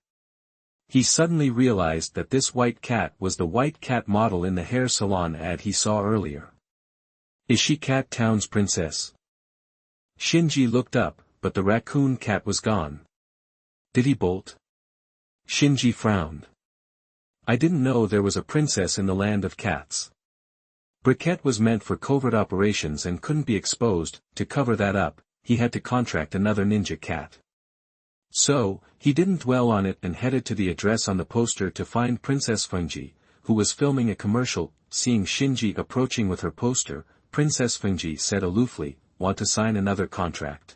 He suddenly realized that this white cat was the white cat model in the hair salon ad he saw earlier. Is she Cat Town's princess? Shinji looked up, but the raccoon cat was gone. Did he bolt? Shinji frowned. I didn't know there was a princess in the land of cats. Briquette was meant for covert operations and couldn't be exposed. To cover that up, he had to contract another ninja cat. So, he didn't dwell on it and headed to the address on the poster to find Princess Fengji, who was filming a commercial. Seeing Shinji approaching with her poster, Princess Fengji said aloofly, Want to sign another contract?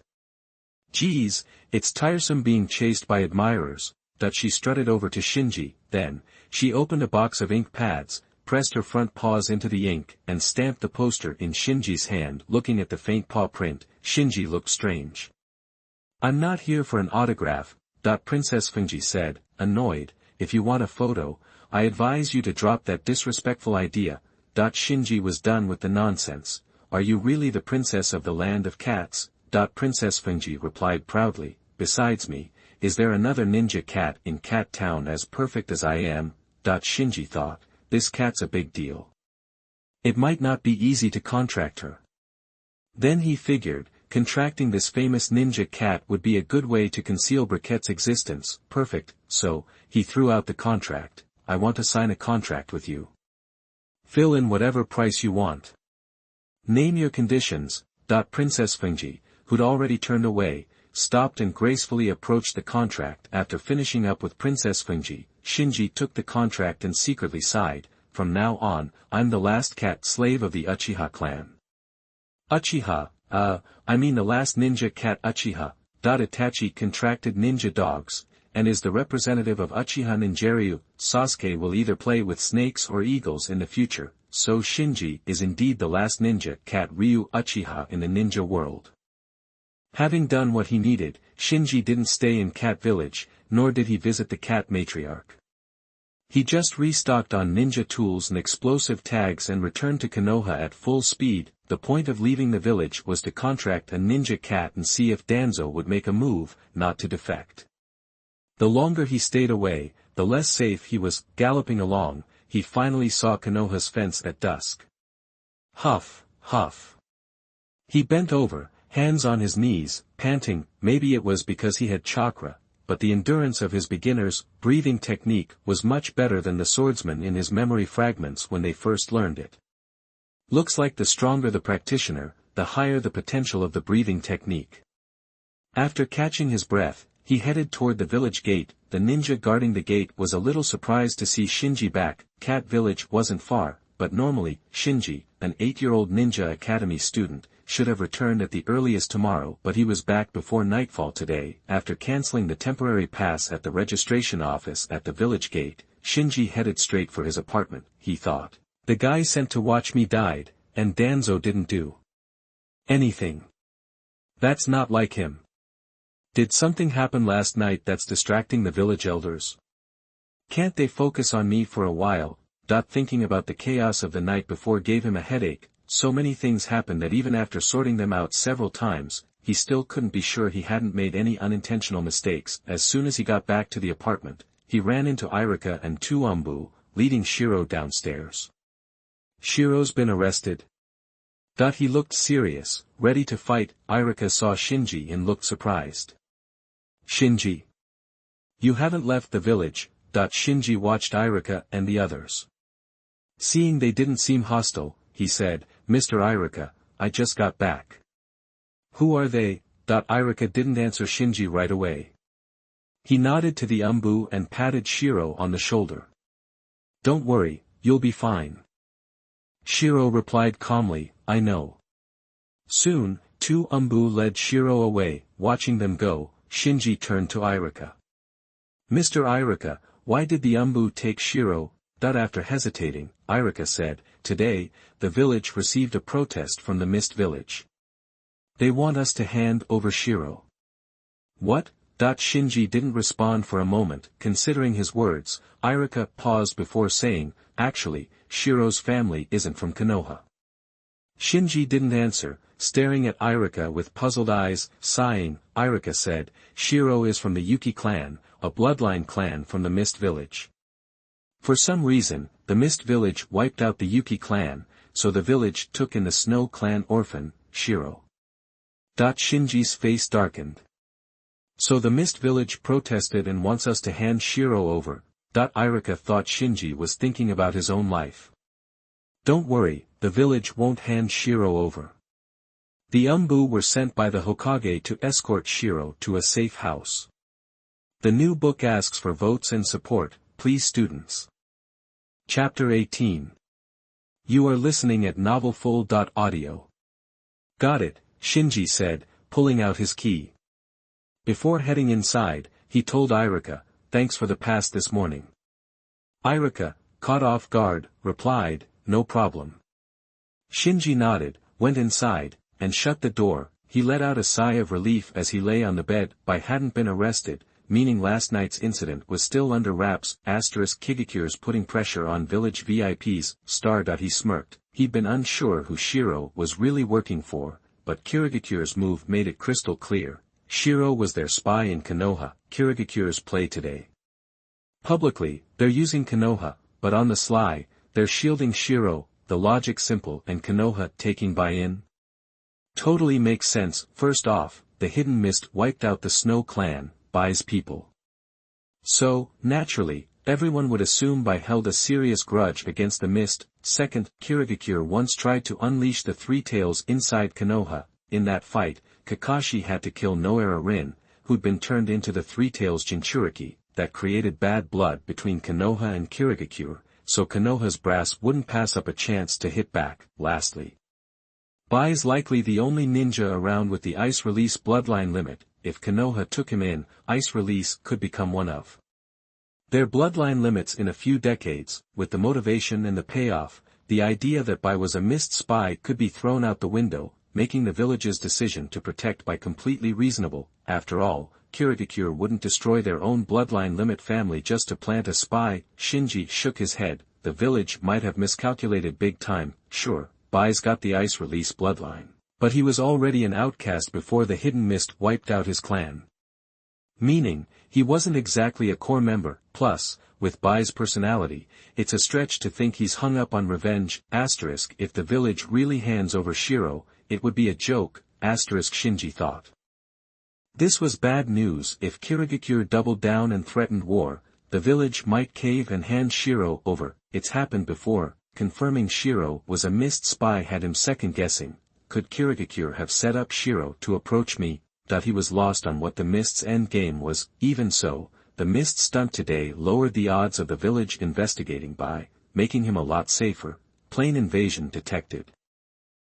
Geez, it's tiresome being chased by admirers. She strutted over to Shinji. Then, she opened a box of ink pads, pressed her front paws into the ink, and stamped the poster in Shinji's hand. Looking at the faint paw print, Shinji looked strange. I'm not here for an autograph, Princess Fengji said, annoyed. If you want a photo, I advise you to drop that disrespectful idea. Shinji was done with the nonsense. Are you really the princess of the land of cats? Princess Fengji replied proudly. Besides me, is there another ninja cat in Cat Town as perfect as I am? Shinji thought, this cat's a big deal. It might not be easy to contract her. Then he figured, contracting this famous ninja cat would be a good way to conceal Briquette's existence. Perfect, so, he threw out the contract. I want to sign a contract with you. Fill in whatever price you want. Name your conditions. Princess Fengji, who'd already turned away, stopped and gracefully approached the contract. After finishing up with Princess Fengji, Shinji took the contract and secretly sighed. From now on, I'm the last cat slave of the Uchiha clan. Uchiha, I mean the last ninja cat Uchiha. Itachi contracted ninja dogs, and is the representative of Uchiha Ninjaryu. Sasuke will either play with snakes or eagles in the future, so Shinji is indeed the last ninja cat Ryu Uchiha in the ninja world. Having done what he needed, Shinji didn't stay in Cat Village, nor did he visit the cat matriarch. He just restocked on ninja tools and explosive tags and returned to Konoha at full speed. The point of leaving the village was to contract a ninja cat and see if Danzo would make a move, not to defect. The longer he stayed away, the less safe he was. Galloping along, he finally saw Konoha's fence at dusk. Huff, huff. He bent over, hands on his knees, panting. Maybe it was because he had chakra, but the endurance of his beginner's breathing technique was much better than the swordsman in his memory fragments when they first learned it. Looks like the stronger the practitioner, the higher the potential of the breathing technique. After catching his breath, he headed toward the village gate. The ninja guarding the gate was a little surprised to see Shinji back. Cat Village wasn't far, but normally, Shinji, an 8-year-old ninja academy student, should have returned at the earliest tomorrow, but he was back before nightfall today. After canceling the temporary pass at the registration office at the village gate, Shinji headed straight for his apartment. He thought, the guy sent to watch me died, and Danzo didn't do anything. That's not like him. Did something happen last night that's distracting the village elders? Can't they focus on me for a while? Thinking about the chaos of the night before gave him a headache. So many things happened that even after sorting them out several times, he still couldn't be sure he hadn't made any unintentional mistakes. As soon as he got back to the apartment, he ran into Irika and two Umbu, leading Shiro downstairs. Shiro's been arrested? He looked serious, ready to fight. Irika saw Shinji and looked surprised. Shinji? You haven't left the village. Shinji watched Irika and the others. Seeing they didn't seem hostile, he said, Mr. Irika, I just got back. Who are they? Irika didn't answer Shinji right away. He nodded to the Umbu and patted Shiro on the shoulder. Don't worry, you'll be fine. Shiro replied calmly, I know. Soon, two Umbu led Shiro away. Watching them go, Shinji turned to Irika. Mr. Irika, why did the Umbu take Shiro? After hesitating, Irika said, today, the village received a protest from the Mist Village. They want us to hand over Shiro. What? Shinji didn't respond for a moment. Considering his words, Irika paused before saying, actually, Shiro's family isn't from Konoha. Shinji didn't answer, staring at Irika with puzzled eyes. Sighing, Irika said, Shiro is from the Yuki clan, a bloodline clan from the Mist Village. For some reason, the Mist Village wiped out the Yuki clan, so the village took in the Snow clan orphan, Shiro. Shinji's face darkened. So the Mist Village protested and wants us to hand Shiro over. Irika thought Shinji was thinking about his own life. Don't worry, the village won't hand Shiro over. The Umbu were sent by the Hokage to escort Shiro to a safe house. The new book asks for votes and support, please students. Chapter 18. You are listening at novelfull.audio. Got it, Shinji said, pulling out his key. Before heading inside, he told Irika, thanks for the pass this morning. Irika, caught off guard, replied, no problem. Shinji nodded, went inside, and shut the door. He let out a sigh of relief as he lay on the bed. Hadn't been arrested, meaning last night's incident was still under wraps. Kigikure's putting pressure on village VIPs. He smirked. He'd been unsure who Shiro was really working for, but Kirigikure's move made it crystal clear. Shiro was their spy in Konoha. Kirigikure's play today. Publicly, they're using Konoha, but on the sly, they're shielding Shiro. the logic simple and Konoha taking buy-in? Totally makes sense. First off, the hidden mist wiped out the Snow Clan, Bai's people. So, naturally, everyone would assume Bai held a serious grudge against the mist. Second, Kirigakure once tried to unleash the three tails inside Konoha. In that fight, Kakashi had to kill Noara Rin, who'd been turned into the three tails Jinchuriki, that created bad blood between Konoha and Kirigakure, so Konoha's brass wouldn't pass up a chance to hit back. Lastly, Bai's likely the only ninja around with the ice release bloodline limit. If Konoha took him in, ice release could become one of their bloodline limits in a few decades. With the motivation and the payoff, the idea that Bai was a mist spy could be thrown out the window, making the village's decision to protect Bai completely reasonable. After all, Kirigakure wouldn't destroy their own bloodline limit family just to plant a spy. Shinji shook his head. The village might have miscalculated big time. Sure, Bai's got the ice release bloodline, but he was already an outcast before the hidden mist wiped out his clan. Meaning, he wasn't exactly a core member. Plus, with Bai's personality, it's a stretch to think he's hung up on revenge. If the village really hands over Shiro, it would be a joke. Shinji thought. This was bad news. If Kirigakure doubled down and threatened war, the village might cave and hand Shiro over. It's happened before. Confirming Shiro was a mist spy had him second-guessing. Could Kirigakure have set up Shiro to approach me? He was lost on what the mist's endgame was. Even so, the mist stunt today lowered the odds of the village investigating Bai, making him a lot safer. Plain invasion detected.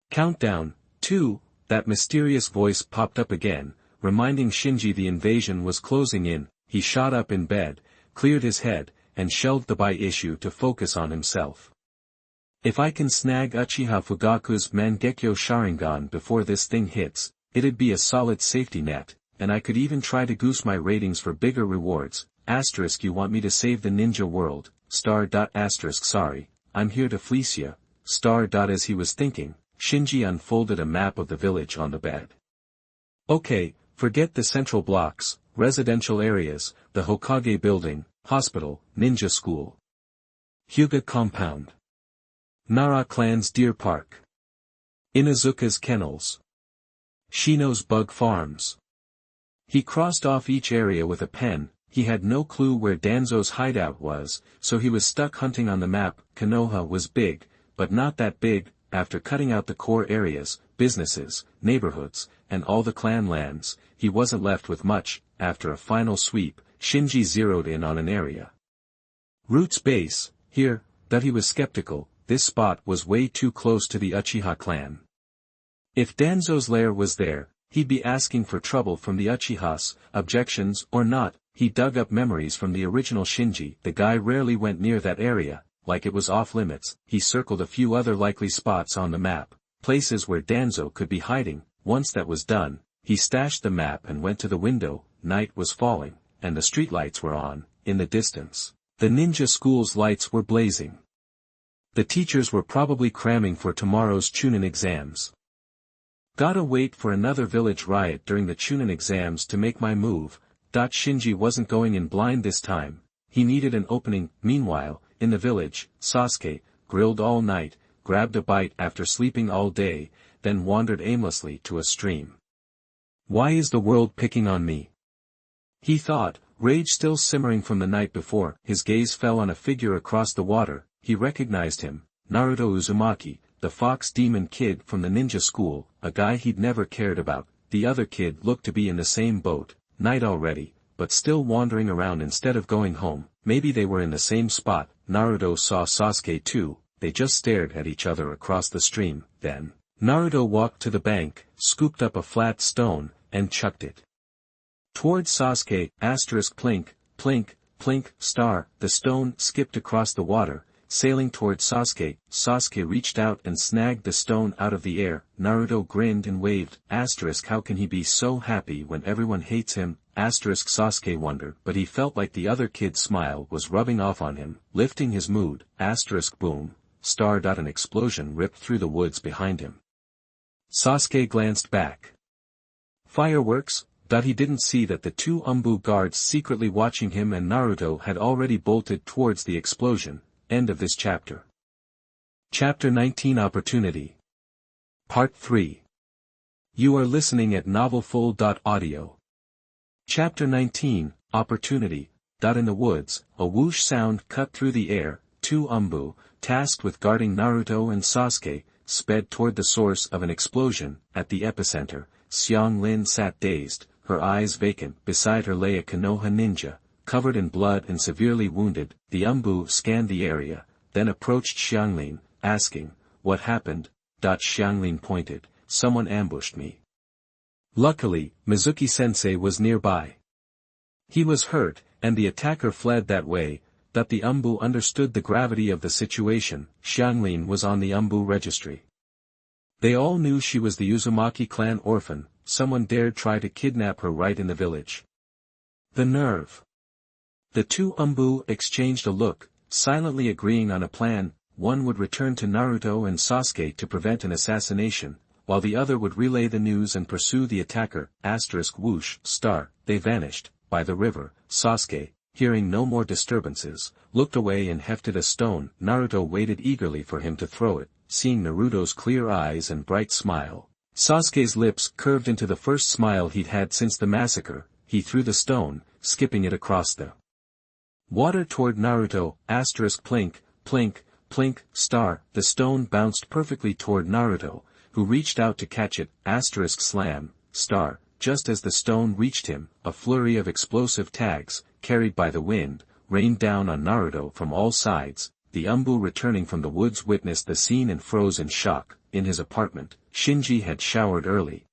Countdown, 2, that mysterious voice popped up again, reminding Shinji the invasion was closing in. He shot up in bed, cleared his head, and shelved the Bai issue to focus on himself. If I can snag Uchiha Fugaku's Mangekyo Sharingan before this thing hits, it'd be a solid safety net, and I could even try to goose my ratings for bigger rewards. You want me to save the ninja world, sorry, I'm here to fleece ya, As he was thinking, Shinji unfolded a map of the village on the bed. Okay, forget the central blocks, residential areas, the Hokage building, hospital, ninja school, Hyuga compound, Nara clan's deer park, Inazuka's kennels, Shino's bug farms. He crossed off each area with a pen. He had no clue where Danzo's hideout was, so he was stuck hunting on the map. Konoha was big, but not that big. After cutting out the core areas, businesses, neighborhoods, and all the clan lands, he wasn't left with much. After a final sweep, Shinji zeroed in on an area. Root's base. Here, that he was skeptical. This spot was way too close to the Uchiha clan. If Danzo's lair was there, he'd be asking for trouble from the Uchihas. Objections or not, he dug up memories from the original Shinji. The guy rarely went near that area, like it was off limits. He circled a few other likely spots on the map, places where Danzo could be hiding. Once that was done, he stashed the map and went to the window. Night was falling, and the streetlights were on. In the distance, the ninja school's lights were blazing. The teachers were probably cramming for tomorrow's Chunin exams. Gotta wait for another village riot during the Chunin exams to make my move. Shinji wasn't going in blind this time. He needed an opening. Meanwhile, in the village, Sasuke, grilled all night, grabbed a bite after sleeping all day, then wandered aimlessly to a stream. Why is the world picking on me? He thought, rage still simmering from the night before. His gaze fell on a figure across the water. He recognized him, Naruto Uzumaki, the fox demon kid from the ninja school, a guy he'd never cared about. The other kid looked to be in the same boat, night already, but still wandering around instead of going home. Maybe they were in the same spot. Naruto saw Sasuke too. They just stared at each other across the stream. Then, Naruto walked to the bank, scooped up a flat stone, and chucked it towards Sasuke. Plink, plink, plink, star. The stone skipped across the water, sailing towards Sasuke. Sasuke reached out and snagged the stone out of the air. Naruto grinned and waved. How can he be so happy when everyone hates him? Sasuke wondered, but he felt like the other kid's smile was rubbing off on him, lifting his mood. Boom. Star. An explosion ripped through the woods behind him. Sasuke glanced back. Fireworks? He didn't see that the two Umbu guards secretly watching him and Naruto had already bolted towards the explosion. End of this chapter. Chapter 19 Opportunity. Part 3. You are listening at novelfull.audio. Chapter 19, Opportunity. In the woods, a whoosh sound cut through the air. Two Umbu, tasked with guarding Naruto and Sasuke, sped toward the source of an explosion. At the epicenter, Xianglin sat dazed, her eyes vacant. Beside her lay a Konoha ninja, covered in blood and severely wounded. The Umbu scanned the area, then approached Xianglin, asking, "What happened?" Xianglin pointed, "Someone ambushed me." Luckily, Mizuki-sensei was nearby. He was hurt, and the attacker fled that way. The Umbu understood the gravity of the situation. Xianglin was on the Umbu registry. They all knew she was the Uzumaki clan orphan. Someone dared try to kidnap her right in the village. The nerve. The two Umbu exchanged a look, silently agreeing on a plan. One would return to Naruto and Sasuke to prevent an assassination, while the other would relay the news and pursue the attacker. Whoosh, star, they vanished. By the river, Sasuke, hearing no more disturbances, looked away and hefted a stone. Naruto waited eagerly for him to throw it. Seeing Naruto's clear eyes and bright smile, Sasuke's lips curved into the first smile he'd had since the massacre. He threw the stone, skipping it across the water toward Naruto. Plink, plink, plink, star. The stone bounced perfectly toward Naruto, who reached out to catch it. Slam, star. Just as the stone reached him, a flurry of explosive tags, carried by the wind, rained down on Naruto from all sides. The Umbu returning from the woods witnessed the scene and froze in shock. In his apartment, Shinji had showered early.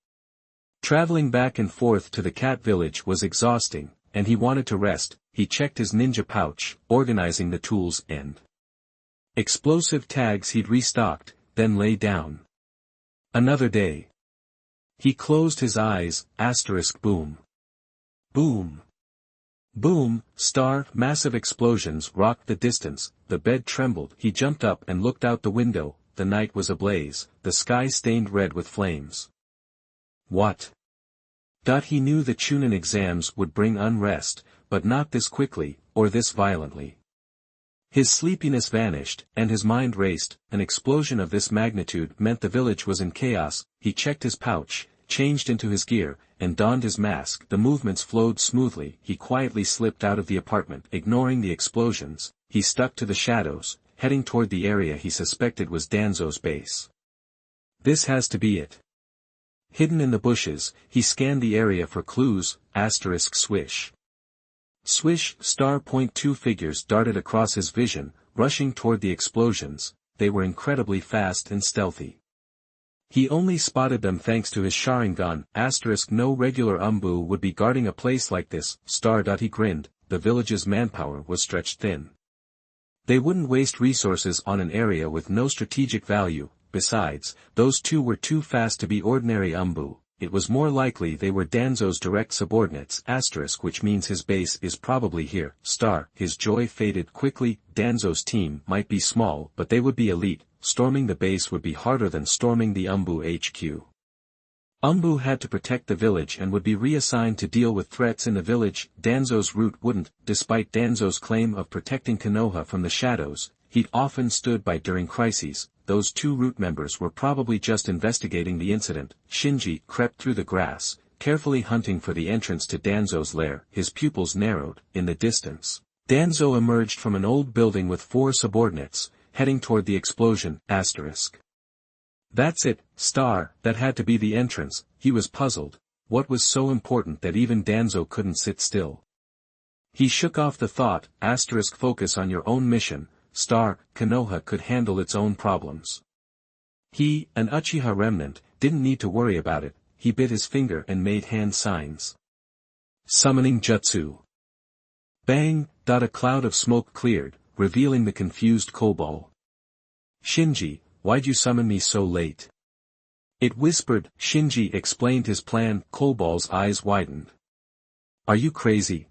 Traveling back and forth to the cat village was exhausting, and he wanted to rest. He checked his ninja pouch, organizing the tools and explosive tags he'd restocked, then lay down. Another day. He closed his eyes. Boom. Boom. Boom, star. Massive explosions rocked the distance. The bed trembled. He jumped up and looked out the window. The night was ablaze, the sky stained red with flames. What? He knew the Chunin exams would bring unrest, but not this quickly, or this violently. His sleepiness vanished, and his mind raced. An explosion of this magnitude meant the village was in chaos. He checked his pouch, changed into his gear, and donned his mask. The movements flowed smoothly. He quietly slipped out of the apartment. Ignoring the explosions, he stuck to the shadows, heading toward the area he suspected was Danzo's base. This has to be it. Hidden in the bushes, he scanned the area for clues. Swish. Swish, star. Two figures darted across his vision, rushing toward the explosions. They were incredibly fast and stealthy. He only spotted them thanks to his Sharingan. No regular Umbu would be guarding a place like this. He grinned. The village's manpower was stretched thin. They wouldn't waste resources on an area with no strategic value. Besides, those two were too fast to be ordinary Umbu. It was more likely they were Danzo's direct subordinates. Which means his base is probably here. His joy faded quickly. Danzo's team might be small, but they would be elite. Storming the base would be harder than storming the Umbu HQ. Umbu had to protect the village and would be reassigned to deal with threats in the village. Danzo's route wouldn't. Despite Danzo's claim of protecting Konoha from the shadows, he'd often stood by during crises. Those two root members were probably just investigating the incident. Shinji crept through the grass, carefully hunting for the entrance to Danzo's lair. His pupils narrowed. In the distance, Danzo emerged from an old building with 4 subordinates, heading toward the explosion. That's it, star. That had to be the entrance. He was puzzled. What was so important that even Danzo couldn't sit still? He shook off the thought. Focus on your own mission. Konoha could handle its own problems. He, an Uchiha remnant, didn't need to worry about it. He bit his finger and made hand signs. Summoning jutsu. Bang! A cloud of smoke cleared, revealing the confused Kobold. Shinji, why'd you summon me so late? It whispered. Shinji explained his plan. Kobold's eyes widened. Are you crazy?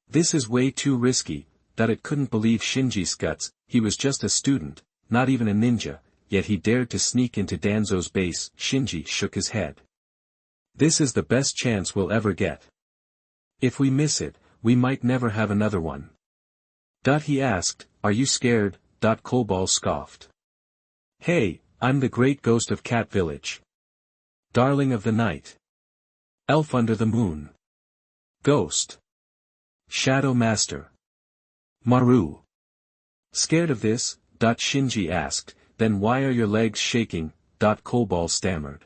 This is way too risky. It couldn't believe Shinji's guts. He was just a student, not even a ninja, yet he dared to sneak into Danzo's base. Shinji shook his head. This is the best chance we'll ever get. If we miss it, we might never have another one. He asked, are you scared? Kobold scoffed. Hey, I'm the great ghost of Cat Village. Darling of the night. Elf under the moon. Ghost. Shadow Master. Maru. Scared of this? Shinji asked, then why are your legs shaking? Cobalt stammered.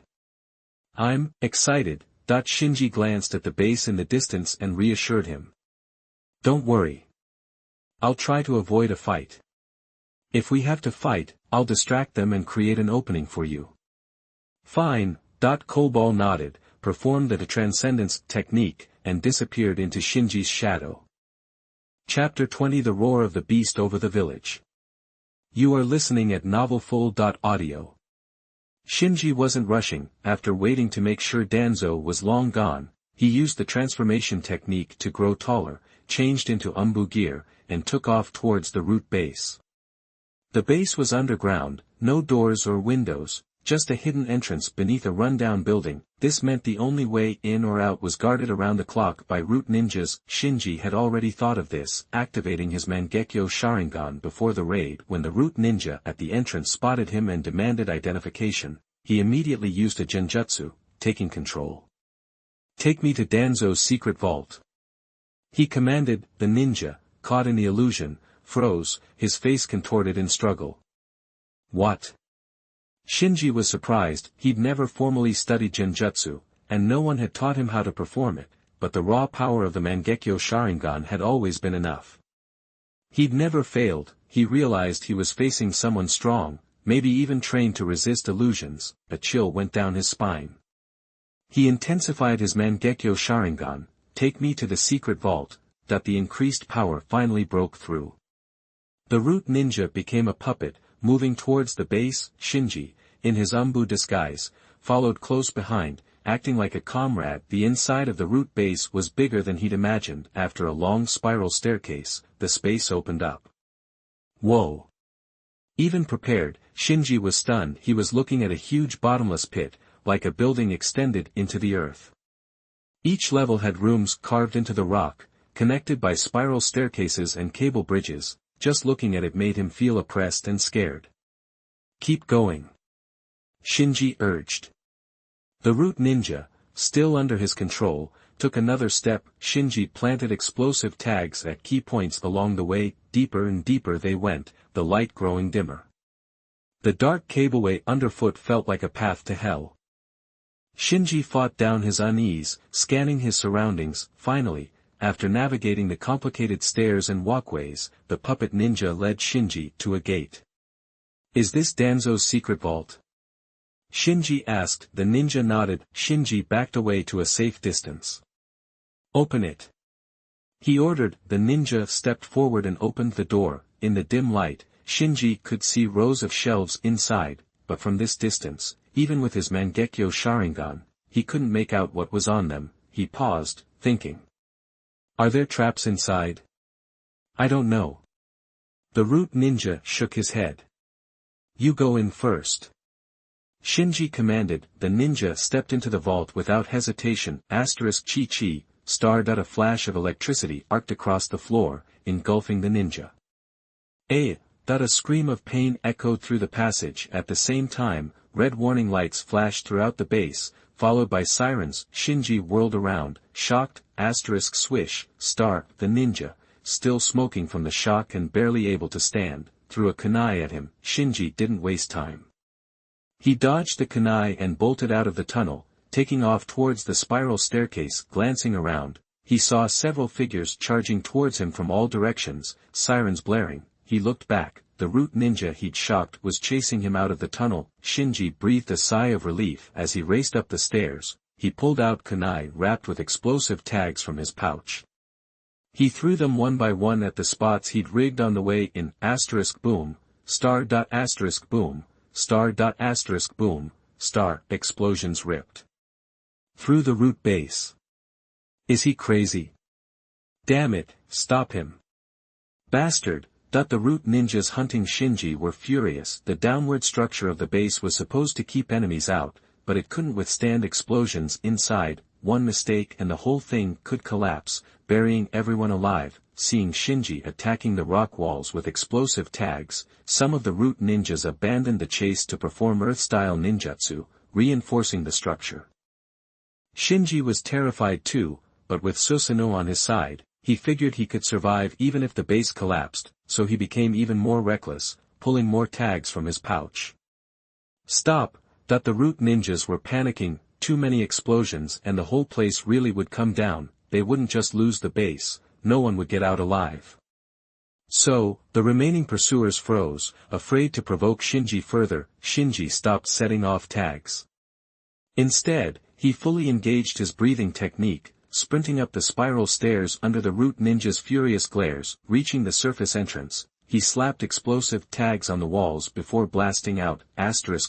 I'm excited. Shinji glanced at the base in the distance and reassured him. Don't worry. I'll try to avoid a fight. If we have to fight, I'll distract them and create an opening for you. Fine. Cobalt nodded, performed the transcendence technique, and disappeared into Shinji's shadow. Chapter 20 The Roar of the Beast Over the Village. You are listening at novelfull.audio. Shinji wasn't rushing. After waiting to make sure Danzo was long gone, he used the transformation technique to grow taller, changed into Umbu gear, and took off towards the root base. The base was underground, no doors or windows, just a hidden entrance beneath a rundown building. This meant the only way in or out was guarded around the clock by root ninjas. Shinji had already thought of this, activating his Mangekyo Sharingan before the raid. When the root ninja at the entrance spotted him and demanded identification, he immediately used a genjutsu, taking control. Take me to Danzo's secret vault. He commanded. The ninja, caught in the illusion, froze, his face contorted in struggle. What? Shinji was surprised. He'd never formally studied genjutsu, and no one had taught him how to perform it, but the raw power of the Mangekyo Sharingan had always been enough. He'd never failed. He realized he was facing someone strong, maybe even trained to resist illusions. A chill went down his spine. He intensified his Mangekyo Sharingan. Take me to the secret vault. The increased power finally broke through. The root ninja became a puppet, moving towards the base. Shinji, in his Umbu disguise, followed close behind, acting like a comrade. The inside of the root base was bigger than he'd imagined. After a long spiral staircase, the space opened up. Whoa! Even prepared, Shinji was stunned. He was looking at a huge bottomless pit, like a building extended into the earth. Each level had rooms carved into the rock, connected by spiral staircases and cable bridges. Just looking at it made him feel oppressed and scared. Keep going. Shinji urged. The root ninja, still under his control, took another step. Shinji planted explosive tags at key points along the way. Deeper and deeper they went, the light growing dimmer. The dark cableway underfoot felt like a path to hell. Shinji fought down his unease, scanning his surroundings. Finally, after navigating the complicated stairs and walkways, the puppet ninja led Shinji to a gate. Is this Danzo's secret vault? Shinji asked. The ninja nodded. Shinji backed away to a safe distance. Open it. He ordered. The ninja stepped forward and opened the door. In the dim light, Shinji could see rows of shelves inside, but from this distance, even with his Mangekyo Sharingan, he couldn't make out what was on them. He paused, thinking. Are there traps inside? I don't know. The root ninja shook his head. You go in first. Shinji commanded. The ninja stepped into the vault without hesitation. Chi. A flash of electricity arced across the floor, engulfing the ninja. A scream of pain echoed through the passage. At the same time, red warning lights flashed throughout the base, followed by sirens. Shinji whirled around, shocked. Swish. The ninja, still smoking from the shock and barely able to stand, threw a kunai at him. Shinji didn't waste time. He dodged the kunai and bolted out of the tunnel, taking off towards the spiral staircase. Glancing around, he saw several figures charging towards him from all directions, sirens blaring. He looked back. The root ninja he'd shocked was chasing him out of the tunnel. Shinji breathed a sigh of relief as he raced up the stairs. He pulled out kunai wrapped with explosive tags from his pouch. He threw them one by one at the spots he'd rigged on the way in. Boom. Boom. Boom. Explosions ripped through the root base. Is he crazy? Damn it, stop him. Bastard. The root ninjas hunting Shinji were furious. The downward structure of the base was supposed to keep enemies out, but it couldn't withstand explosions inside. One mistake and the whole thing could collapse, burying everyone alive. seeing Shinji attacking the rock walls with explosive tags. Some of the root ninjas abandoned the chase to perform Earth-style ninjutsu, reinforcing the structure. Shinji was terrified too, but with Susanoo on his side, he figured he could survive even if the base collapsed, so he became even more reckless, pulling more tags from his pouch. Stop! That the root ninjas were panicking, too many explosions and the whole place really would come down, they wouldn't just lose the base, no one would get out alive. So, the remaining pursuers froze, afraid to provoke Shinji further. Shinji stopped setting off tags. Instead, he fully engaged his breathing technique, sprinting up the spiral stairs under the root ninja's furious glares. Reaching the surface entrance, he slapped explosive tags on the walls before blasting out.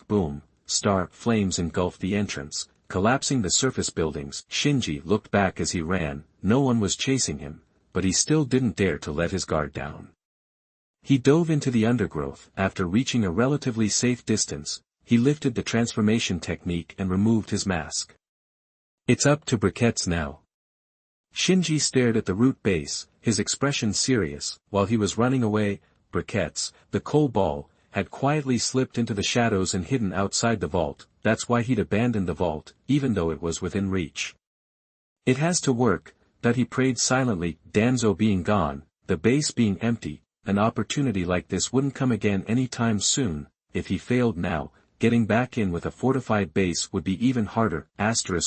Boom, star flames engulfed the entrance, collapsing the surface buildings. Shinji looked back as he ran. No one was chasing him, but he still didn't dare to let his guard down. He dove into the undergrowth. After reaching a relatively safe distance, he lifted the transformation technique and removed his mask. It's up to briquettes now. Shinji stared at the root base, his expression serious. While he was running away, briquettes, the coal ball, had quietly slipped into the shadows and hidden outside the vault. That's why he'd abandoned the vault, even though it was within reach. It has to work, that he prayed silently. Danzo being gone, the base being empty, an opportunity like this wouldn't come again anytime soon. If he failed now, getting back in with a fortified base would be even harder.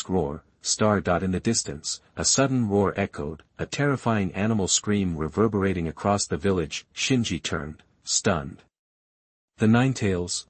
Roar, star. In the distance, a sudden roar echoed, a terrifying animal scream reverberating across the village. Shinji turned, stunned. The Ninetales,